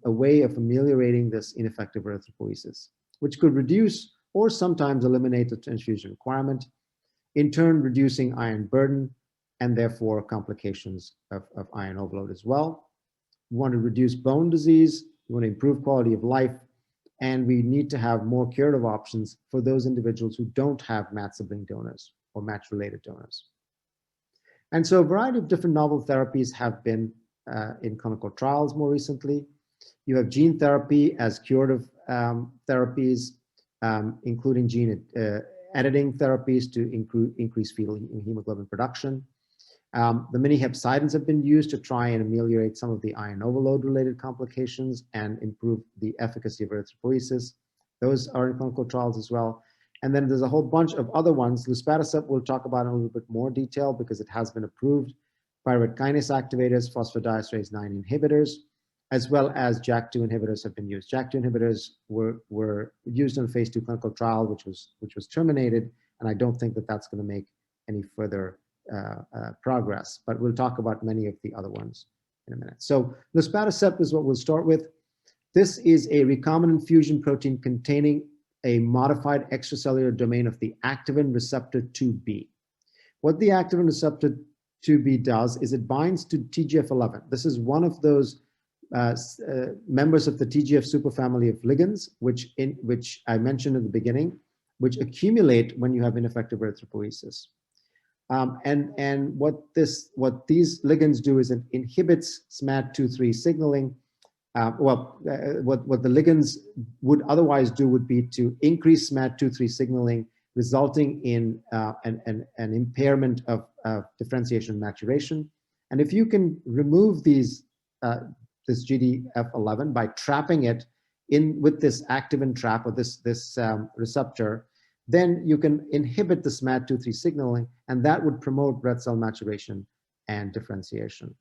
a way of ameliorating this ineffective erythropoiesis, which could reduce or sometimes eliminate the transfusion requirement, in turn reducing iron burden and therefore complications of iron overload as well. We want to reduce bone disease, we want to improve quality of life, and we need to have more curative options for those individuals who don't have matched sibling donors or match-related donors. And so a variety of different novel therapies have been in clinical trials more recently. You have gene therapy as curative therapies, including gene editing therapies to increase fetal hemoglobin production. The many hepcidins have been used to try and ameliorate some of the iron overload related complications and improve the efficacy of erythropoiesis. Those are in clinical trials as well. And then there's a whole bunch of other ones. Luspatercept we'll talk about in a little bit more detail because it has been approved. Pyruvate kinase activators, phosphodiesterase 9 inhibitors, as well as JAK2 inhibitors have been used. JAK2 inhibitors were used in a phase 2 clinical trial, which was terminated, and I don't think that that's going to make any further progress. But we'll talk about many of the other ones in a minute. So luspatercept is what we'll start with. This is a recombinant fusion protein containing a modified extracellular domain of the activin receptor 2B. What the activin receptor 2B does is it binds to TGF-11. This is one of those members of the TGF superfamily of ligands, which I mentioned at the beginning, which accumulate when you have ineffective erythropoiesis. And what these ligands do is it inhibits SMAD2/3 signaling. What the ligands would otherwise do would be to increase SMAD2/3 signaling, resulting in an impairment of differentiation and maturation. And if you can remove this GDF11 by trapping it in with this activin trap or this receptor, then you can inhibit the SMAD2/3 signaling, and that would promote red cell maturation and differentiation.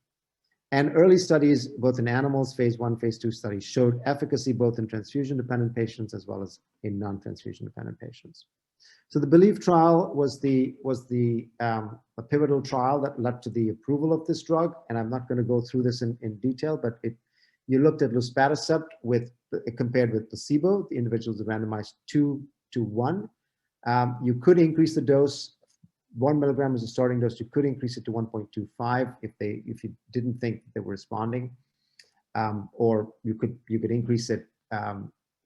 And early studies, both in animals, phase 1, phase 2 studies, showed efficacy both in transfusion-dependent patients as well as in non-transfusion-dependent patients. So the BELIEVE trial was a pivotal trial that led to the approval of this drug, and I'm not going to go through this in detail, but you looked at luspatercept compared with placebo. The individuals were randomized 2 to 1. You could increase the dose. 1 milligram is the starting dose. You could increase it to 1.25 if you didn't think they were responding, or you could increase it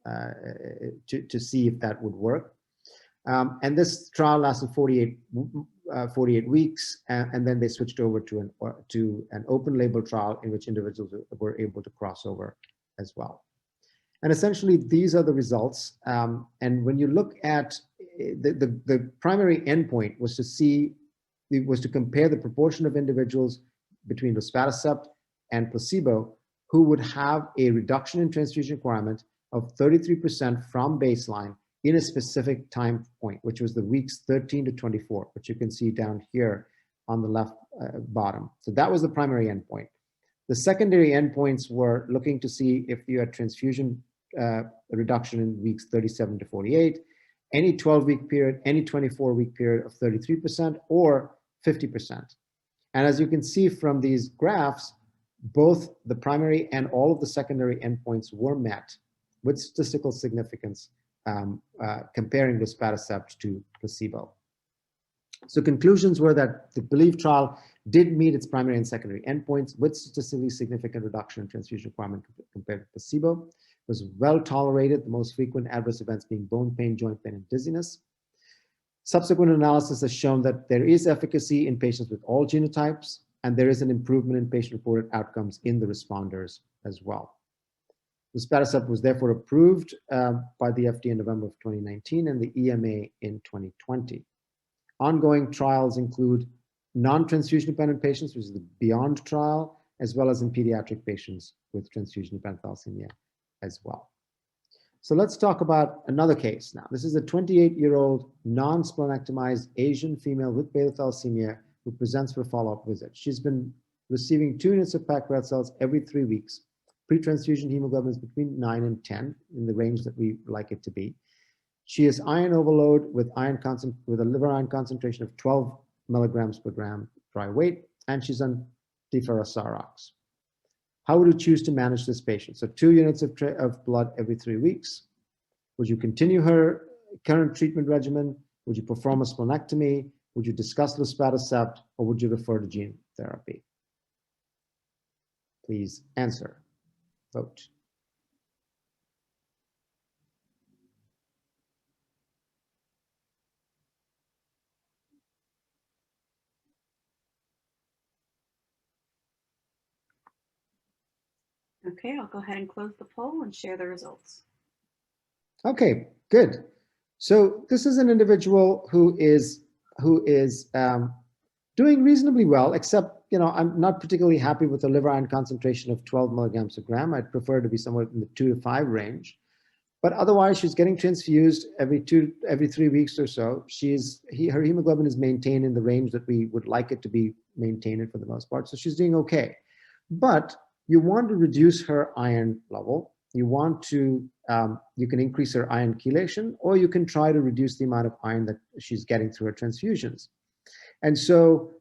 to see if that would work. And this trial lasted 48 weeks, and then they switched over to an open label trial in which individuals were able to cross over as well. And essentially, these are the results. And when you look at the primary endpoint was to compare the proportion of individuals between luspatercept and placebo who would have a reduction in transfusion requirement of 33% from baseline in a specific time point, which was the weeks 13 to 24, which you can see down here on the left bottom. So that was the primary endpoint. The secondary endpoints were looking to see if you had transfusion reduction in weeks 37 to 48, any 12-week period, any 24-week period of 33%, or 50%. And as you can see from these graphs, both the primary and all of the secondary endpoints were met with statistical significance comparing luspatercept to placebo. So conclusions were that the BELIEVE trial did meet its primary and secondary endpoints with statistically significant reduction in transfusion requirement compared to placebo. It was well tolerated, the most frequent adverse events being bone pain, joint pain, and dizziness. Subsequent analysis has shown that there is efficacy in patients with all genotypes, and there is an improvement in patient-reported outcomes in the responders as well. Luspatercept was therefore approved by the FDA in November of 2019 and the EMA in 2020. Ongoing trials include non-transfusion dependent patients, which is the BEYOND trial, as well as in pediatric patients with transfusion dependent thalassemia as well. So let's talk about another case now. This is a 28-year-old non-splenectomized Asian female with Beta-Thalassemia who presents for a follow-up visit. She's been receiving 2 units of packed red cells every 3 weeks. Pre-transfusion hemoglobin is between 9 and 10, in the range that we like it to be. She has iron overload with a liver iron concentration of 12 milligrams per gram dry weight, and she's on deferrasarox. How would you choose to manage this patient? So 2 units of blood every 3 weeks. Would you continue her current treatment regimen? Would you perform a splenectomy? Would you discuss luspatercept, or would you refer to gene therapy? Please answer. Vote. Okay, I'll go ahead and close the poll and share the results. Okay, good. So this is an individual who is doing reasonably well, except, I'm not particularly happy with the liver iron concentration of 12 milligrams per gram. I'd prefer to be somewhere in the 2 to 5 range. But otherwise, she's getting transfused every 3 weeks or so. Her hemoglobin is maintained in the range that we would like it to be maintained for the most part. So she's doing okay. But you want to reduce her iron level. You want to, you can increase her iron chelation, or you can try to reduce the amount of iron that she's getting through her transfusions. And so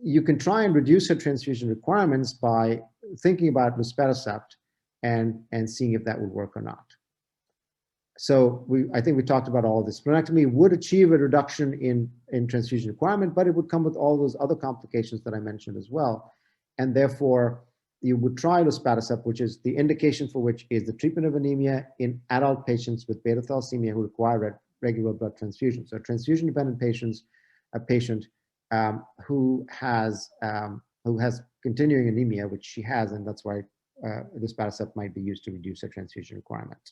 you can try and reduce her transfusion requirements by thinking about luspatercept and seeing if that would work or not. So I think we talked about all of this. Splenectomy would achieve a reduction in transfusion requirement, but it would come with all those other complications that I mentioned as well. And therefore, you would try luspatercept, which is the indication for which is the treatment of anemia in adult patients with beta thalassemia who require regular blood transfusions. So transfusion-dependent patients, a patient who has continuing anemia, which she has, and that's why luspatercept might be used to reduce her transfusion requirement.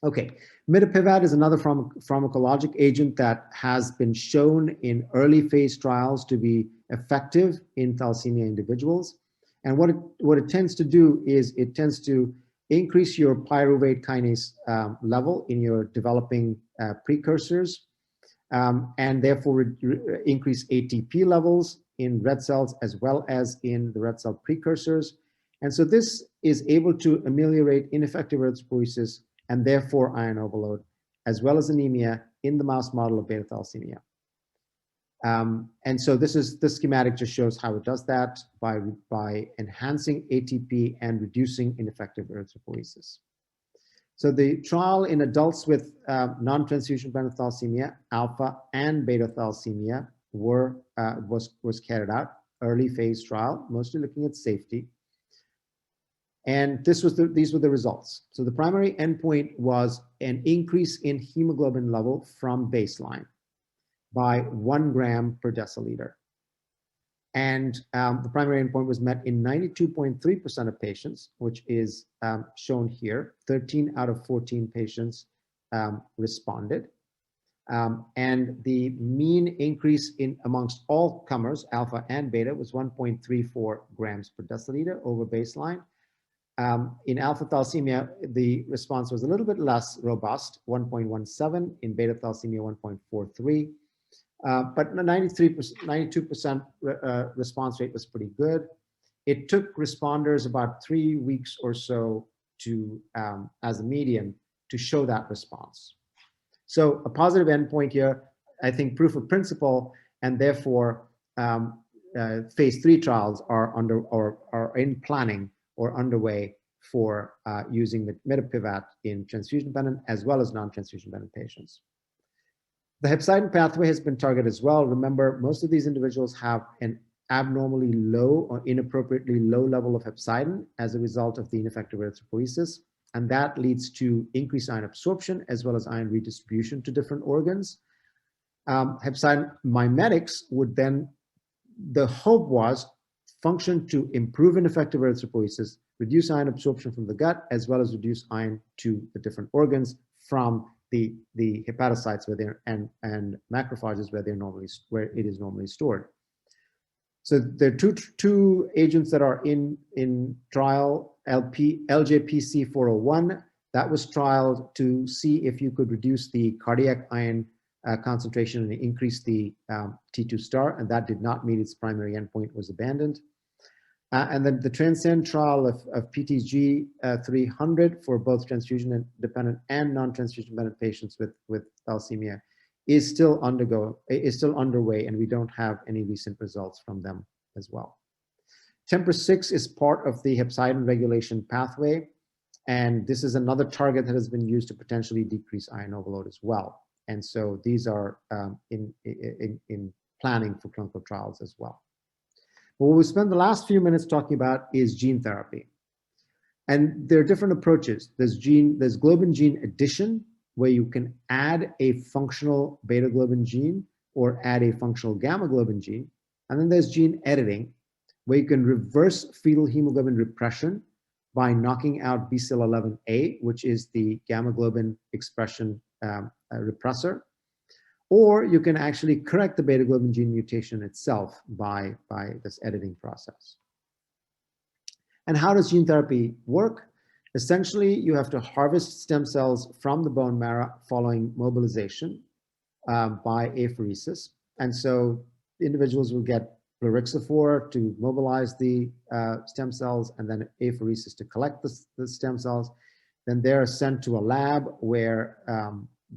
Okay, mitapivat is another pharmacologic agent that has been shown in early phase trials to be effective in thalassemia individuals. And what it tends to do is it tends to increase your pyruvate kinase level in your developing precursors, and therefore increase ATP levels in red cells as well as in the red cell precursors. And so this is able to ameliorate ineffective erythropoiesis and therefore iron overload, as well as anemia in the mouse model of beta thalassemia. And so this schematic just shows how it does that by enhancing ATP and reducing ineffective erythropoiesis. So the trial in adults with non-transfusion dependent thalassemia, alpha and beta thalassemia was carried out, early phase trial, mostly looking at safety. And these were the results. So the primary endpoint was an increase in hemoglobin level from baseline by 1 gram per deciliter. And the primary endpoint was met in 92.3% of patients, which is shown here. 13 out of 14 patients responded. And the mean increase amongst all comers, alpha and beta, was 1.34 grams per deciliter over baseline. In alpha thalassemia, the response was a little bit less robust, 1.17. In beta thalassemia, 1.43. But 92% response rate was pretty good. It took responders about 3 weeks or so to, as a median, to show that response. So a positive endpoint here, I think proof of principle, and therefore phase 3 trials are are in planning or underway for using mitapivat in transfusion-dependent as well as non-transfusion-dependent patients. The hepcidin pathway has been targeted as well. Remember, most of these individuals have an abnormally low or inappropriately low level of hepcidin as a result of the ineffective erythropoiesis, and that leads to increased iron absorption as well as iron redistribution to different organs. Hepcidin mimetics would then, the hope was, function to improve ineffective erythropoiesis, reduce iron absorption from the gut, as well as reduce iron to the different organs from the hepatocytes where they're and macrophages where it is normally stored. So there are two agents that are in trial. LJPC401, that was trialed to see if you could reduce the cardiac iron concentration and increase the T2 star, and that did not meet its primary endpoint, was abandoned. And then the Transcend trial of PTG 300 for both transfusion-dependent and non-transfusion-dependent patients with thalassemia is still underway, and we don't have any recent results from them as well. TMPRSS6 is part of the hepcidin regulation pathway, and this is another target that has been used to potentially decrease iron overload as well. And so these are in planning for clinical trials as well. But what we spent the last few minutes talking about is gene therapy. And there are different approaches. There's globin gene addition, where you can add a functional beta globin gene or add a functional gamma globin gene. And then there's gene editing, where you can reverse fetal hemoglobin repression by knocking out BCL11A, which is the gamma globin expression repressor. Or you can actually correct the beta globin gene mutation itself by this editing process. And how does gene therapy work? Essentially, you have to harvest stem cells from the bone marrow following mobilization by apheresis. And so individuals will get plerixafor to mobilize the stem cells, and then apheresis to collect the stem cells. Then they're sent to a lab where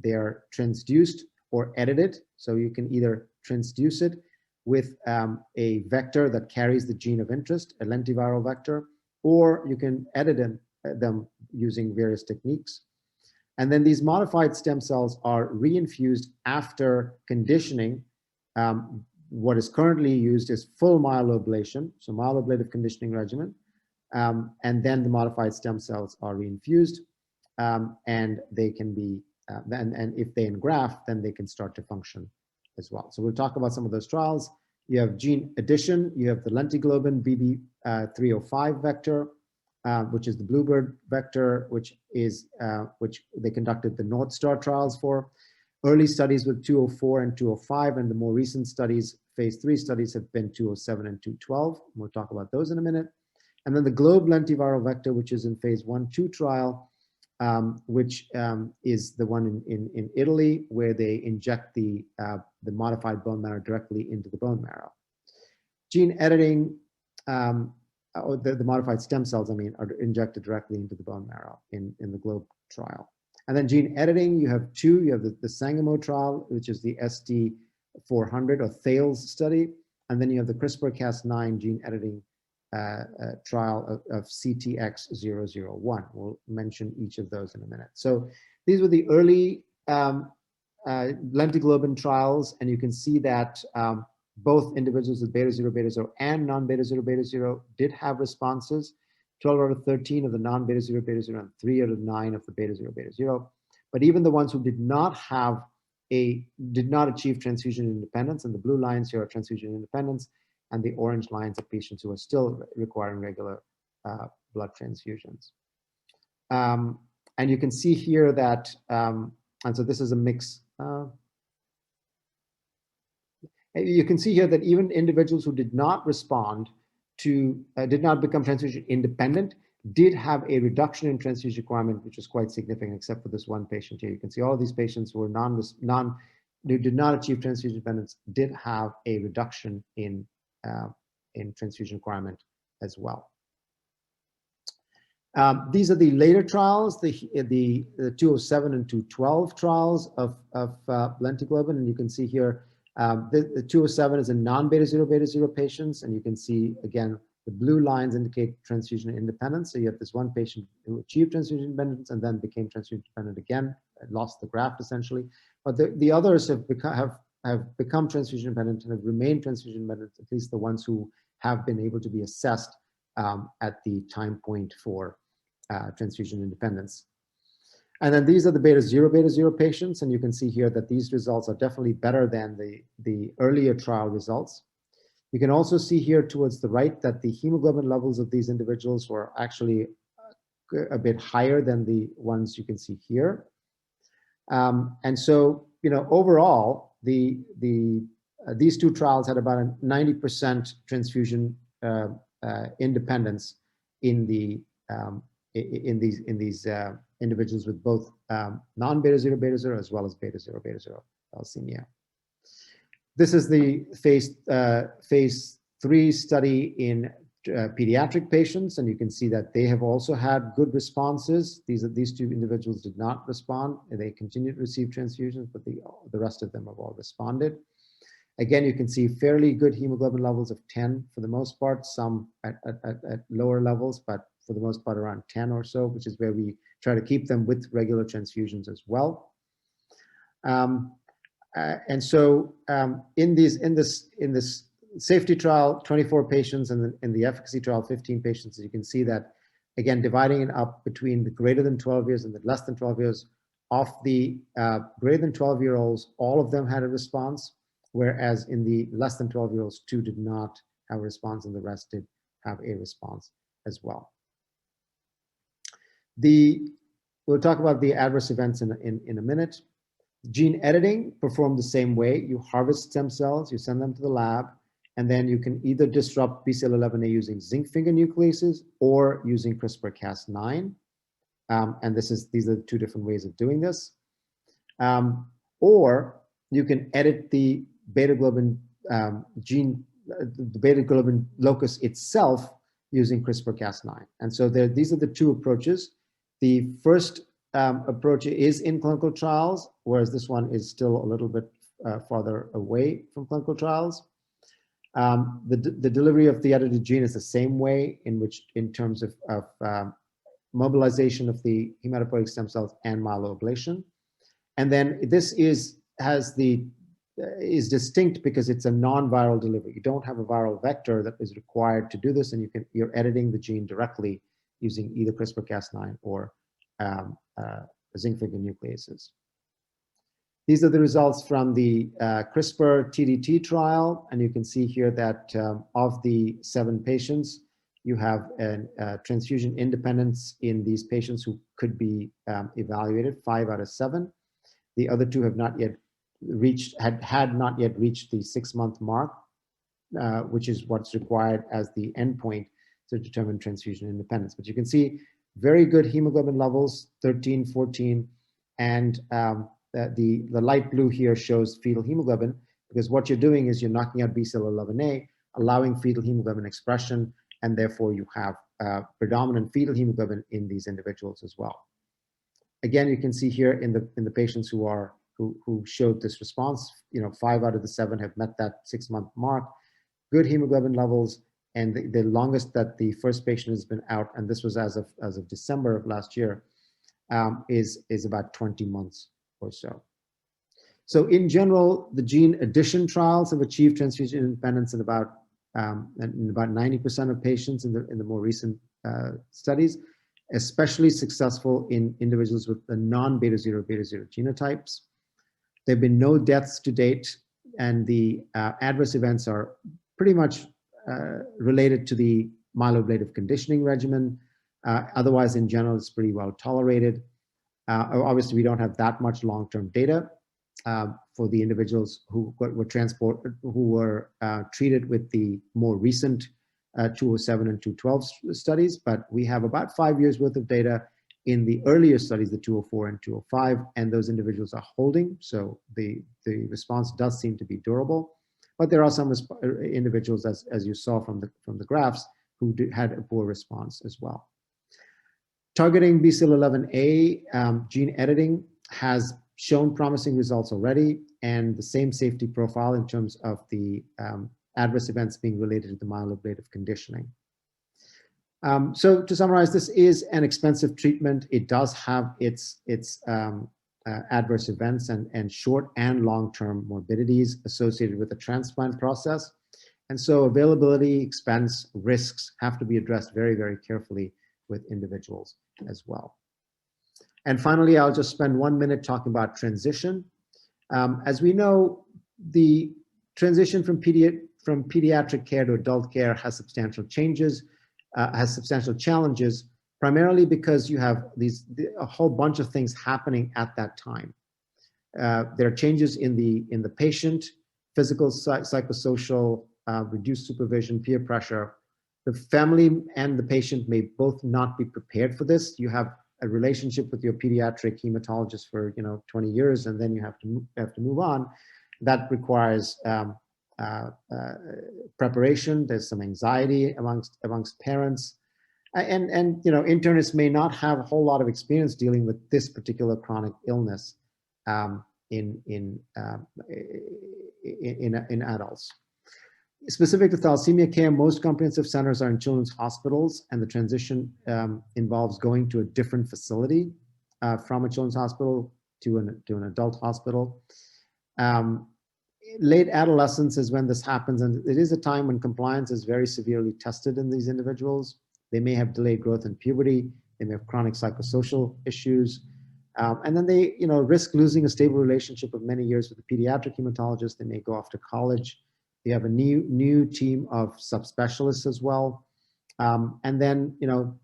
they're transduced or edited. So you can either transduce it with a vector that carries the gene of interest, a lentiviral vector, or you can edit them using various techniques. And then these modified stem cells are reinfused after conditioning. What is currently used is full myeloablation, so myeloablative conditioning regimen. And then the modified stem cells are reinfused, and they can be, and if they engraft, then they can start to function as well. So we'll talk about some of those trials. You have gene addition, you have the lentiglobin BB305 vector, which is the Bluebird vector, which they conducted the North Star trials for. Early studies with 204 and 205, and the more recent studies, phase 3 studies, have been 207 and 212. We'll talk about those in a minute. And then the Globe lentiviral vector, which is in phase 1/2 trial, which is the one in Italy, where they inject the modified bone marrow directly into the bone marrow. Gene editing, the modified stem cells, I mean, are injected directly into the bone marrow in the Globe trial. And then gene editing, you have two. You have the Sangamo trial, which is the ST400 or Thales study. And then you have the CRISPR-Cas9 gene editing trial of CTX001. We'll mention each of those in a minute. So these were the early lentiglobin trials, and you can see that both individuals with beta-0, beta-0 and non-beta-0, beta-0 did have responses. 12 out of 13 of the non-beta-0, beta-0, and 3 out of 9 of the beta-0, beta-0. But even the ones who did not achieve transfusion independence, and the blue lines here are transfusion independence, and the orange lines are patients who are still requiring regular blood transfusions. And you can see here that, and so this is a mix. You can see here that even individuals who did not respond to, did not become transfusion independent, did have a reduction in transfusion requirement, which was quite significant, except for this one patient here. You can see all of these patients who were who did not achieve transfusion independence did have a reduction in transfusion requirement as well. These are the later trials, the 207 and 212 trials of lenticlobin, and you can see here the 207 is in non-beta 0 beta 0 patients, and you can see again the blue lines indicate transfusion independence. So you have this one patient who achieved transfusion independence and then became transfusion dependent again, lost the graft essentially. But the others have become transfusion independent and have remained transfusion independent, at least the ones who have been able to be assessed at the time point for transfusion independence. And then these are the beta 0 patients, and you can see here that these results are definitely better than the earlier trial results. You can also see here towards the right that the hemoglobin levels of these individuals were actually a bit higher than the ones you can see here. And so, you know, overall, these two trials had about a 90% transfusion independence in these individuals with both non-beta 0 beta 0 as well as beta 0 beta 0 thalassemia. This is the phase 3 study in pediatric patients, and you can see that they have also had good responses. These two individuals did not respond, and they continued to receive transfusions, but the rest of them have all responded. Again, you can see fairly good hemoglobin levels of 10 for the most part, some at lower levels, but for the most part around 10 or so, which is where we try to keep them with regular transfusions as well. And so in this safety trial, 24 patients, and in the efficacy trial, 15 patients, you can see that, again, dividing it up between the greater than 12 years and the less than 12 years, of the greater than 12-year-olds, all of them had a response, whereas in the less than 12-year-olds, 2 did not have a response, and the rest did have a response as well. We'll talk about the adverse events in a minute. Gene editing performed the same way. You harvest stem cells, you send them to the lab, and then you can either disrupt BCL11A using zinc finger nucleases or using CRISPR-Cas9. And these are the two different ways of doing this. Or you can edit the beta globin gene, the beta globin locus itself using CRISPR-Cas9. And so these are the two approaches. The first approach is in clinical trials, whereas this one is still a little bit farther away from clinical trials. The delivery of the edited gene is the same way in terms of mobilization of the hematopoietic stem cells and myeloablation. And then this is distinct because it's a non-viral delivery. You don't have a viral vector that is required to do this, and you're editing the gene directly using either CRISPR-Cas9 or zinc finger nucleases. These are the results from the CRISPR TDT trial, and you can see here that of the 7 patients, you have a transfusion independence in these patients who could be evaluated, 5 out of 7. The other 2 have not yet had not yet reached the 6-month mark, which is what's required as the endpoint to determine transfusion independence. But you can see very good hemoglobin levels, 13, 14, and the light blue here shows fetal hemoglobin, because what you're doing is you're knocking out BCL11A, allowing fetal hemoglobin expression, and therefore you have predominant fetal hemoglobin in these individuals as well. Again, you can see here in the patients who showed this response, 5 out of the 7 have met that 6-month mark, good hemoglobin levels, and the longest that the first patient has been out, and this was as of December of last year, is about 20 months or so. So in general, the gene addition trials have achieved transfusion independence in about 90% of patients in the more recent studies, especially successful in individuals with the non-beta 0 beta 0 genotypes. There have been no deaths to date, and the adverse events are pretty much related to the myeloablative conditioning regimen. Otherwise, in general, it's pretty well tolerated. Obviously, we don't have that much long-term data for the individuals who were treated with the more recent 207 and 212 studies, but we have about 5 years worth of data in the earlier studies, the 204 and 205, and those individuals are holding, so the response does seem to be durable. But there are some individuals, as you saw from the graphs, who had a poor response as well. Targeting BCL11A gene editing has shown promising results already, and the same safety profile in terms of the adverse events being related to the myeloablative conditioning. So to summarize, this is an expensive treatment. It does have its adverse events and short and long-term morbidities associated with the transplant process. And so availability, expense, risks have to be addressed very, very carefully with individuals as well. And finally, I'll just spend 1 minute talking about transition. As we know, the transition from pediatric care to adult care has substantial changes, has substantial challenges, primarily because you have a whole bunch of things happening at that time. There are changes in the patient, physical, psychosocial, reduced supervision, peer pressure. The family and the patient may both not be prepared for this. You have a relationship with your pediatric hematologist for 20 years, and then you have to move on. That requires preparation. There's some anxiety amongst parents, and internists may not have a whole lot of experience dealing with this particular chronic illness in adults. Specific to thalassemia care, most comprehensive centers are in children's hospitals, and the transition involves going to a different facility from a children's hospital to an adult hospital. Late adolescence is when this happens, and it is a time when compliance is very severely tested in these individuals. They may have delayed growth in puberty, they may have chronic psychosocial issues, and then they risk losing a stable relationship of many years with a pediatric hematologist. They may go off to college. They have a new team of subspecialists as well. And then,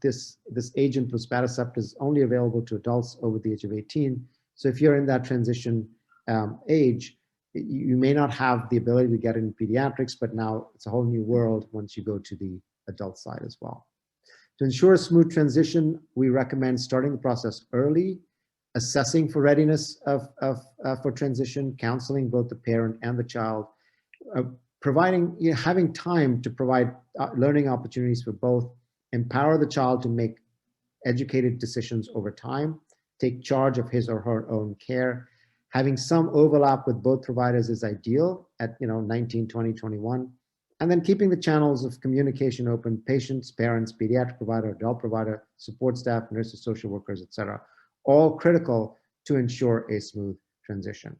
this agent, luspatercept, is only available to adults over the age of 18. So if you're in that transition age, you may not have the ability to get it in pediatrics, but now it's a whole new world once you go to the adult side as well. To ensure a smooth transition, we recommend starting the process early, assessing for readiness for transition, counseling both the parent and the child, having time to provide learning opportunities for both, empower the child to make educated decisions over time, take charge of his or her own care. Having some overlap with both providers is ideal at 19, 20, 21, and then keeping the channels of communication open: patients, parents, pediatric provider, adult provider, support staff, nurses, social workers, etc. All critical to ensure a smooth transition.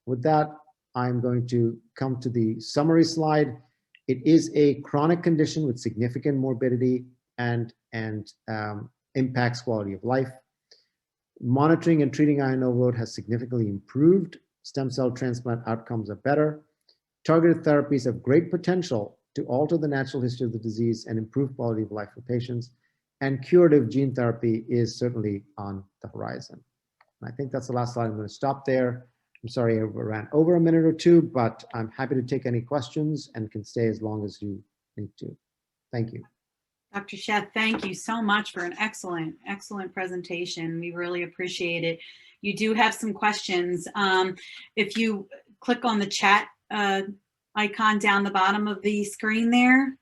With that, I'm going to come to the summary slide. It is a chronic condition with significant morbidity and impacts quality of life. Monitoring and treating iron overload has significantly improved. Stem cell transplant outcomes are better. Targeted therapies have great potential to alter the natural history of the disease and improve quality of life for patients. And curative gene therapy is certainly on the horizon. And I think that's the last slide. I'm going to stop there. I'm sorry I ran over a minute or two, but I'm happy to take any questions and can stay as long as you need to. Thank you. Dr. Sheth, thank you so much for an excellent presentation. We really appreciate it. You do have some questions. If you click on the chat icon down the bottom of the screen there.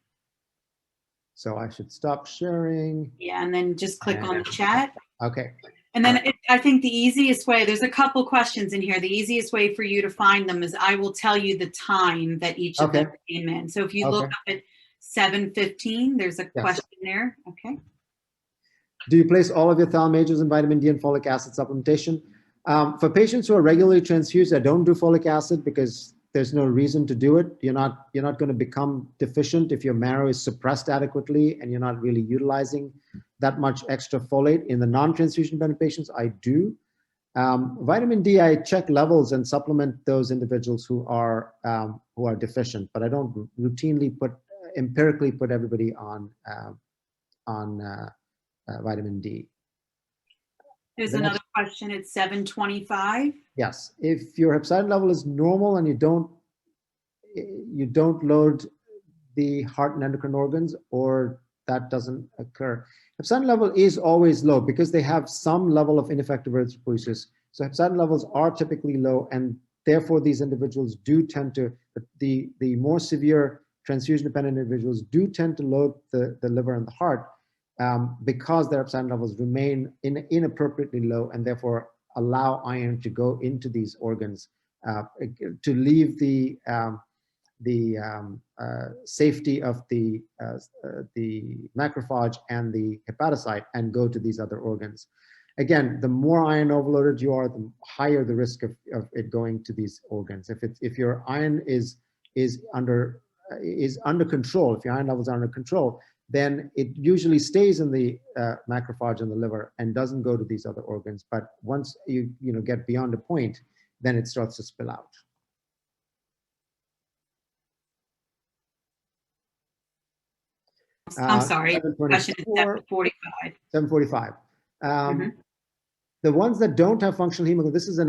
So I should stop sharing. Yeah, and then just click on the chat. Okay. And then I think the easiest way, there's a couple questions in here. The easiest way for you to find them is I will tell you the time that each of them came in. So if you look up at 7:15, there's a question there. Okay. Do you place all of your thalamajors in vitamin D and folic acid supplementation? For patients who are regularly transfused, I don't do folic acid because there's no reason to do it. You're not going to become deficient if your marrow is suppressed adequately and you're not really utilizing that much extra folate. In the non-transfusion dependent patients, I do. Vitamin D, I check levels and supplement those individuals who are deficient, but I don't routinely empirically put everybody on vitamin D. There's another question at 7:25. Yes, if your hepcidin level is normal and you don't load the heart and endocrine organs, or that doesn't occur. Hepcidin level is always low because they have some level of ineffective erythropoiesis. So hepcidin levels are typically low, and therefore these individuals do tend to, the more severe transfusion-dependent individuals do tend to load the liver and the heart. because their hepcidin levels remain inappropriately low and therefore allow iron to go into these organs, to leave the safety of the macrophage and the hepatocyte and go to these other organs. Again, the more iron overloaded you are, the higher the risk of it going to these organs. If your iron is under control, if your iron levels are under control, then it usually stays in the macrophage and the liver and doesn't go to these other organs. But once you get beyond a point, then it starts to spill out. I'm sorry. Question is 745. 745. The ones that don't have functional hemoglobin, this is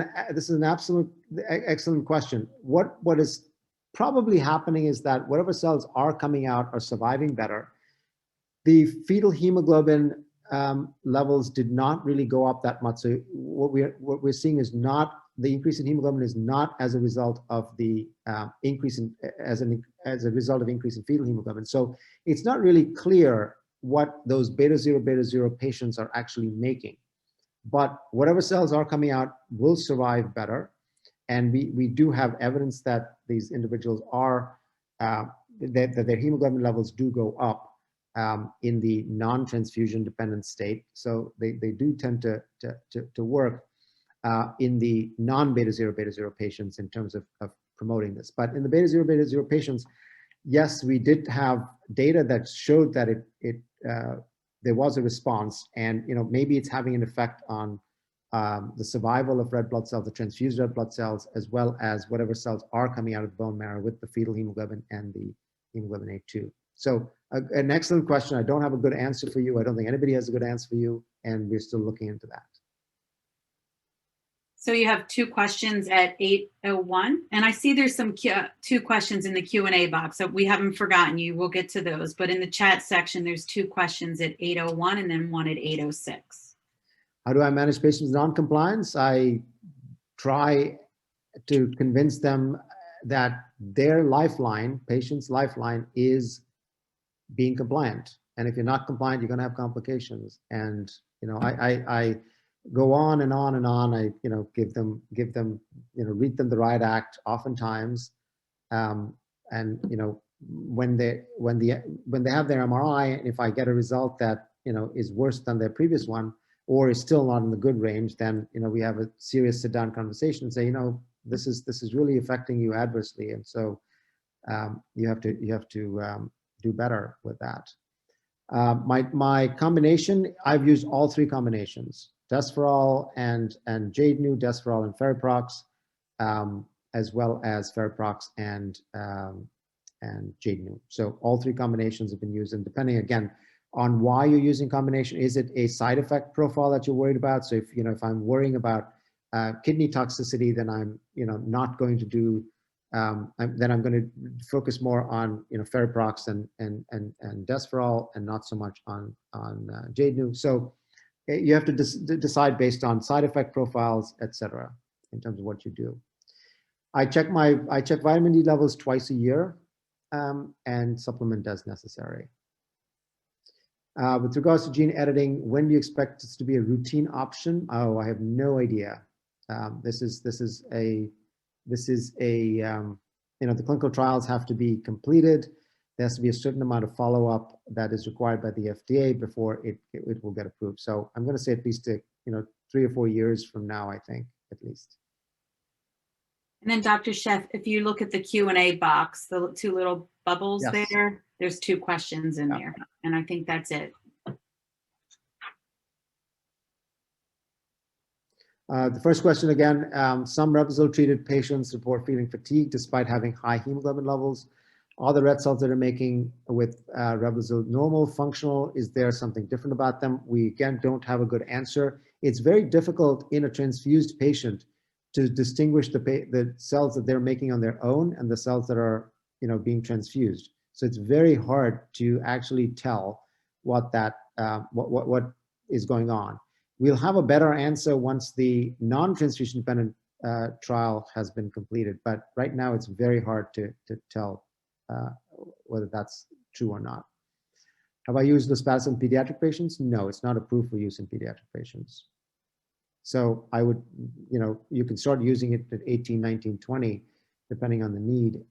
an absolute excellent question. What is probably happening is that whatever cells are coming out are surviving better. The fetal hemoglobin levels did not really go up that much. So what we're seeing is not the increase in hemoglobin is not as a result of the increase in as a result of increase in fetal hemoglobin. So it's not really clear what those beta-0 patients are actually making. But whatever cells are coming out will survive better. And we do have evidence that these individuals are, that their hemoglobin levels do go up in the non-transfusion dependent state. So they do tend to work in the non-beta-0 patients in terms of promoting this. But in the beta-0 patients, yes, we did have data that showed that there was a response, and maybe it's having an effect on the survival of red blood cells, the transfused red blood cells, as well as whatever cells are coming out of the bone marrow with the fetal hemoglobin and the hemoglobin A2. So an excellent question. I don't have a good answer for you. I don't think anybody has a good answer for you, and we're still looking into that. So you have two questions at 8:01, and I see there's some two questions in the Q&A box, so we haven't forgotten you. We'll get to those. But in the chat section, there's two questions at 8:01 and then one at 8:06. How do I manage patients with non-compliance? I try to convince them that their lifeline, patient's lifeline, is being compliant. And if you're not compliant, you're going to have complications. And I go on and on and on. I give them read them the right act oftentimes, and when they have their MRI, if I get a result that is worse than their previous one or is still not in the good range, then we have a serious sit down conversation and say, this is really affecting you adversely, and so you have to do better with that. My combination, I've used all three combinations: Desferal and Jadenu, Desferal and Feriprox, as well as Feriprox and Jadenu. So all three combinations have been used, and depending again on why you're using combination, is it a side effect profile that you're worried about? So if I'm worrying about kidney toxicity, then I'm not going to do. Then I'm going to focus more on Feriprox and Desferal, and not so much on Jadenu. So you have to decide based on side effect profiles, etc., in terms of what you do. I check vitamin D levels twice a year, and supplement as necessary. With regards to gene editing, when do you expect this to be a routine option? Oh, I have no idea. The clinical trials have to be completed. There has to be a certain amount of follow-up that is required by the FDA before it will get approved. So I'm going to say at least 3 or 4 years from now, I think, at least. And then Dr. Sheth, if you look at the Q&A box, the two little bubbles there, there's two questions in there, and I think that's it. The first question again, some Reblozyl-treated patients report feeling fatigued despite having high hemoglobin levels. Are the red cells that are making with Reblozyl normal, functional? Is there something different about them? We, again, don't have a good answer. It's very difficult in a transfused patient to distinguish the cells that they're making on their own and the cells that are being transfused. So it's very hard to actually tell what is going on. We'll have a better answer once the non-transfusion dependent trial has been completed, but right now it's very hard to tell whether that's true or not. Have I used luspatercept in pediatric patients? No, it's not approved for use in pediatric patients. So I would, you can start using it at 18, 19, 20, depending on the need.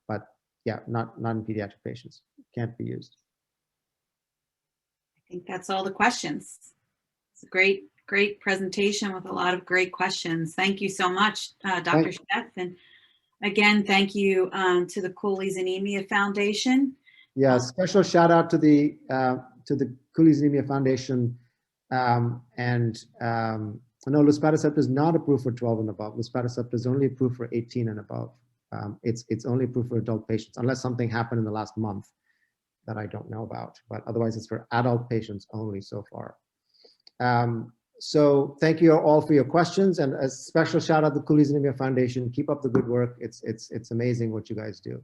But yeah, not in pediatric patients. Can't be used. I think that's all the questions. It's a great presentation with a lot of great questions. Thank you so much, Dr. Sheth. And again, thank you to the Cooley's Anemia Foundation. Yeah, special shout out to the Cooley's Anemia Foundation. No, luspatercept is not approved for 12 and above. Luspatercept is only approved for 18 and above. It's only approved for adult patients, unless something happened in the last month that I don't know about. But otherwise, it's for adult patients only so far. So thank you all for your questions, and a special shout out to the Cooley's Anemia Foundation. Keep up the good work. It's amazing what you guys do.